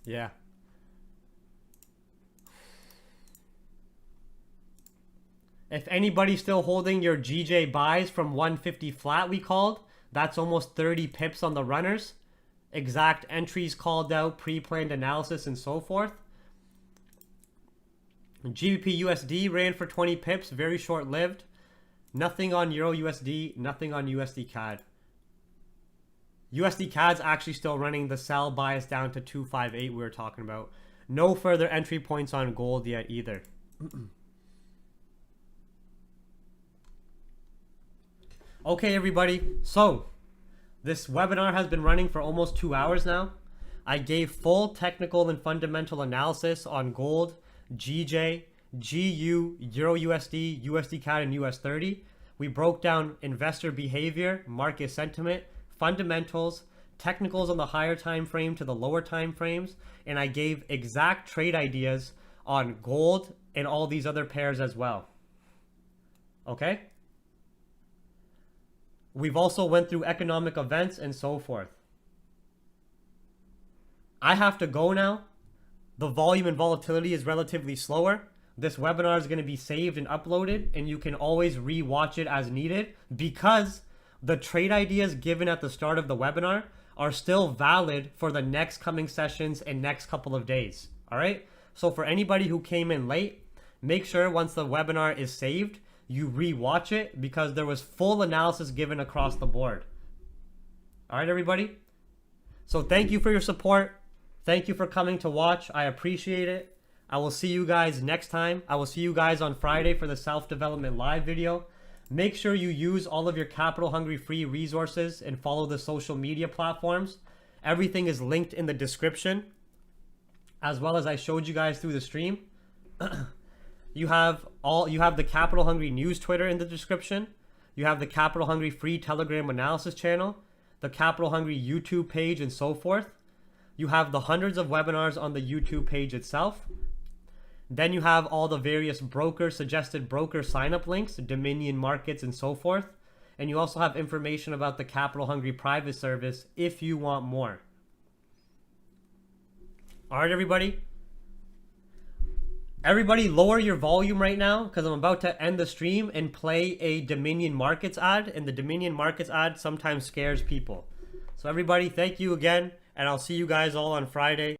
Yeah. If anybody's still holding your GJ buys from 150 flat we called, that's almost 30 pips on the runners. Exact entries called out, pre-planned analysis, and so forth. GBP Usd ran for 20 pips, very short-lived. Nothing on Euro USD, nothing on USD Cad. USD Cad's actually still running the sell bias down to 258 we were talking about. No further entry points on gold yet either. Okay, everybody. So, this webinar has been running for almost 2 hours now. I gave full technical and fundamental analysis on gold, GJ, GU, Euro USD, USD Cad, and US 30. We broke down investor behavior, market sentiment, fundamentals, technicals on the higher time frame to the lower time frames, and I gave exact trade ideas on gold and all these other pairs as well. Okay? We've also went through economic events and so forth. I have to go now. The volume and volatility is relatively slower. This webinar is going to be saved and uploaded, and you can always re-watch it as needed because the trade ideas given at the start of the webinar are still valid for the next coming sessions and next couple of days. All right. So for anybody who came in late, make sure once the webinar is saved, you re-watch it because there was full analysis given across the board. All right, everybody. So thank you for your support. Thank you for coming to watch. I appreciate it. I will see you guys next time. I will see you guys on Friday for the self-development live video. Make sure you use all of your Capital Hungry free resources and follow the social media platforms. Everything is linked in the description, as well as I showed you guys through the stream. You have the Capital Hungry News Twitter in the description. You have the Capital Hungry free Telegram analysis channel, the Capital Hungry YouTube page, and so forth. You have the hundreds of webinars on the YouTube page itself. Then you have all the various suggested broker sign-up links, Dominion Markets, and so forth. And you also have information about the Capital Hungry private service if you want more. All right, everybody. Everybody lower your volume right now because I'm about to end the stream and play a Dominion Markets ad. And the Dominion Markets ad sometimes scares people. So everybody, thank you again. And I'll see you guys all on Friday.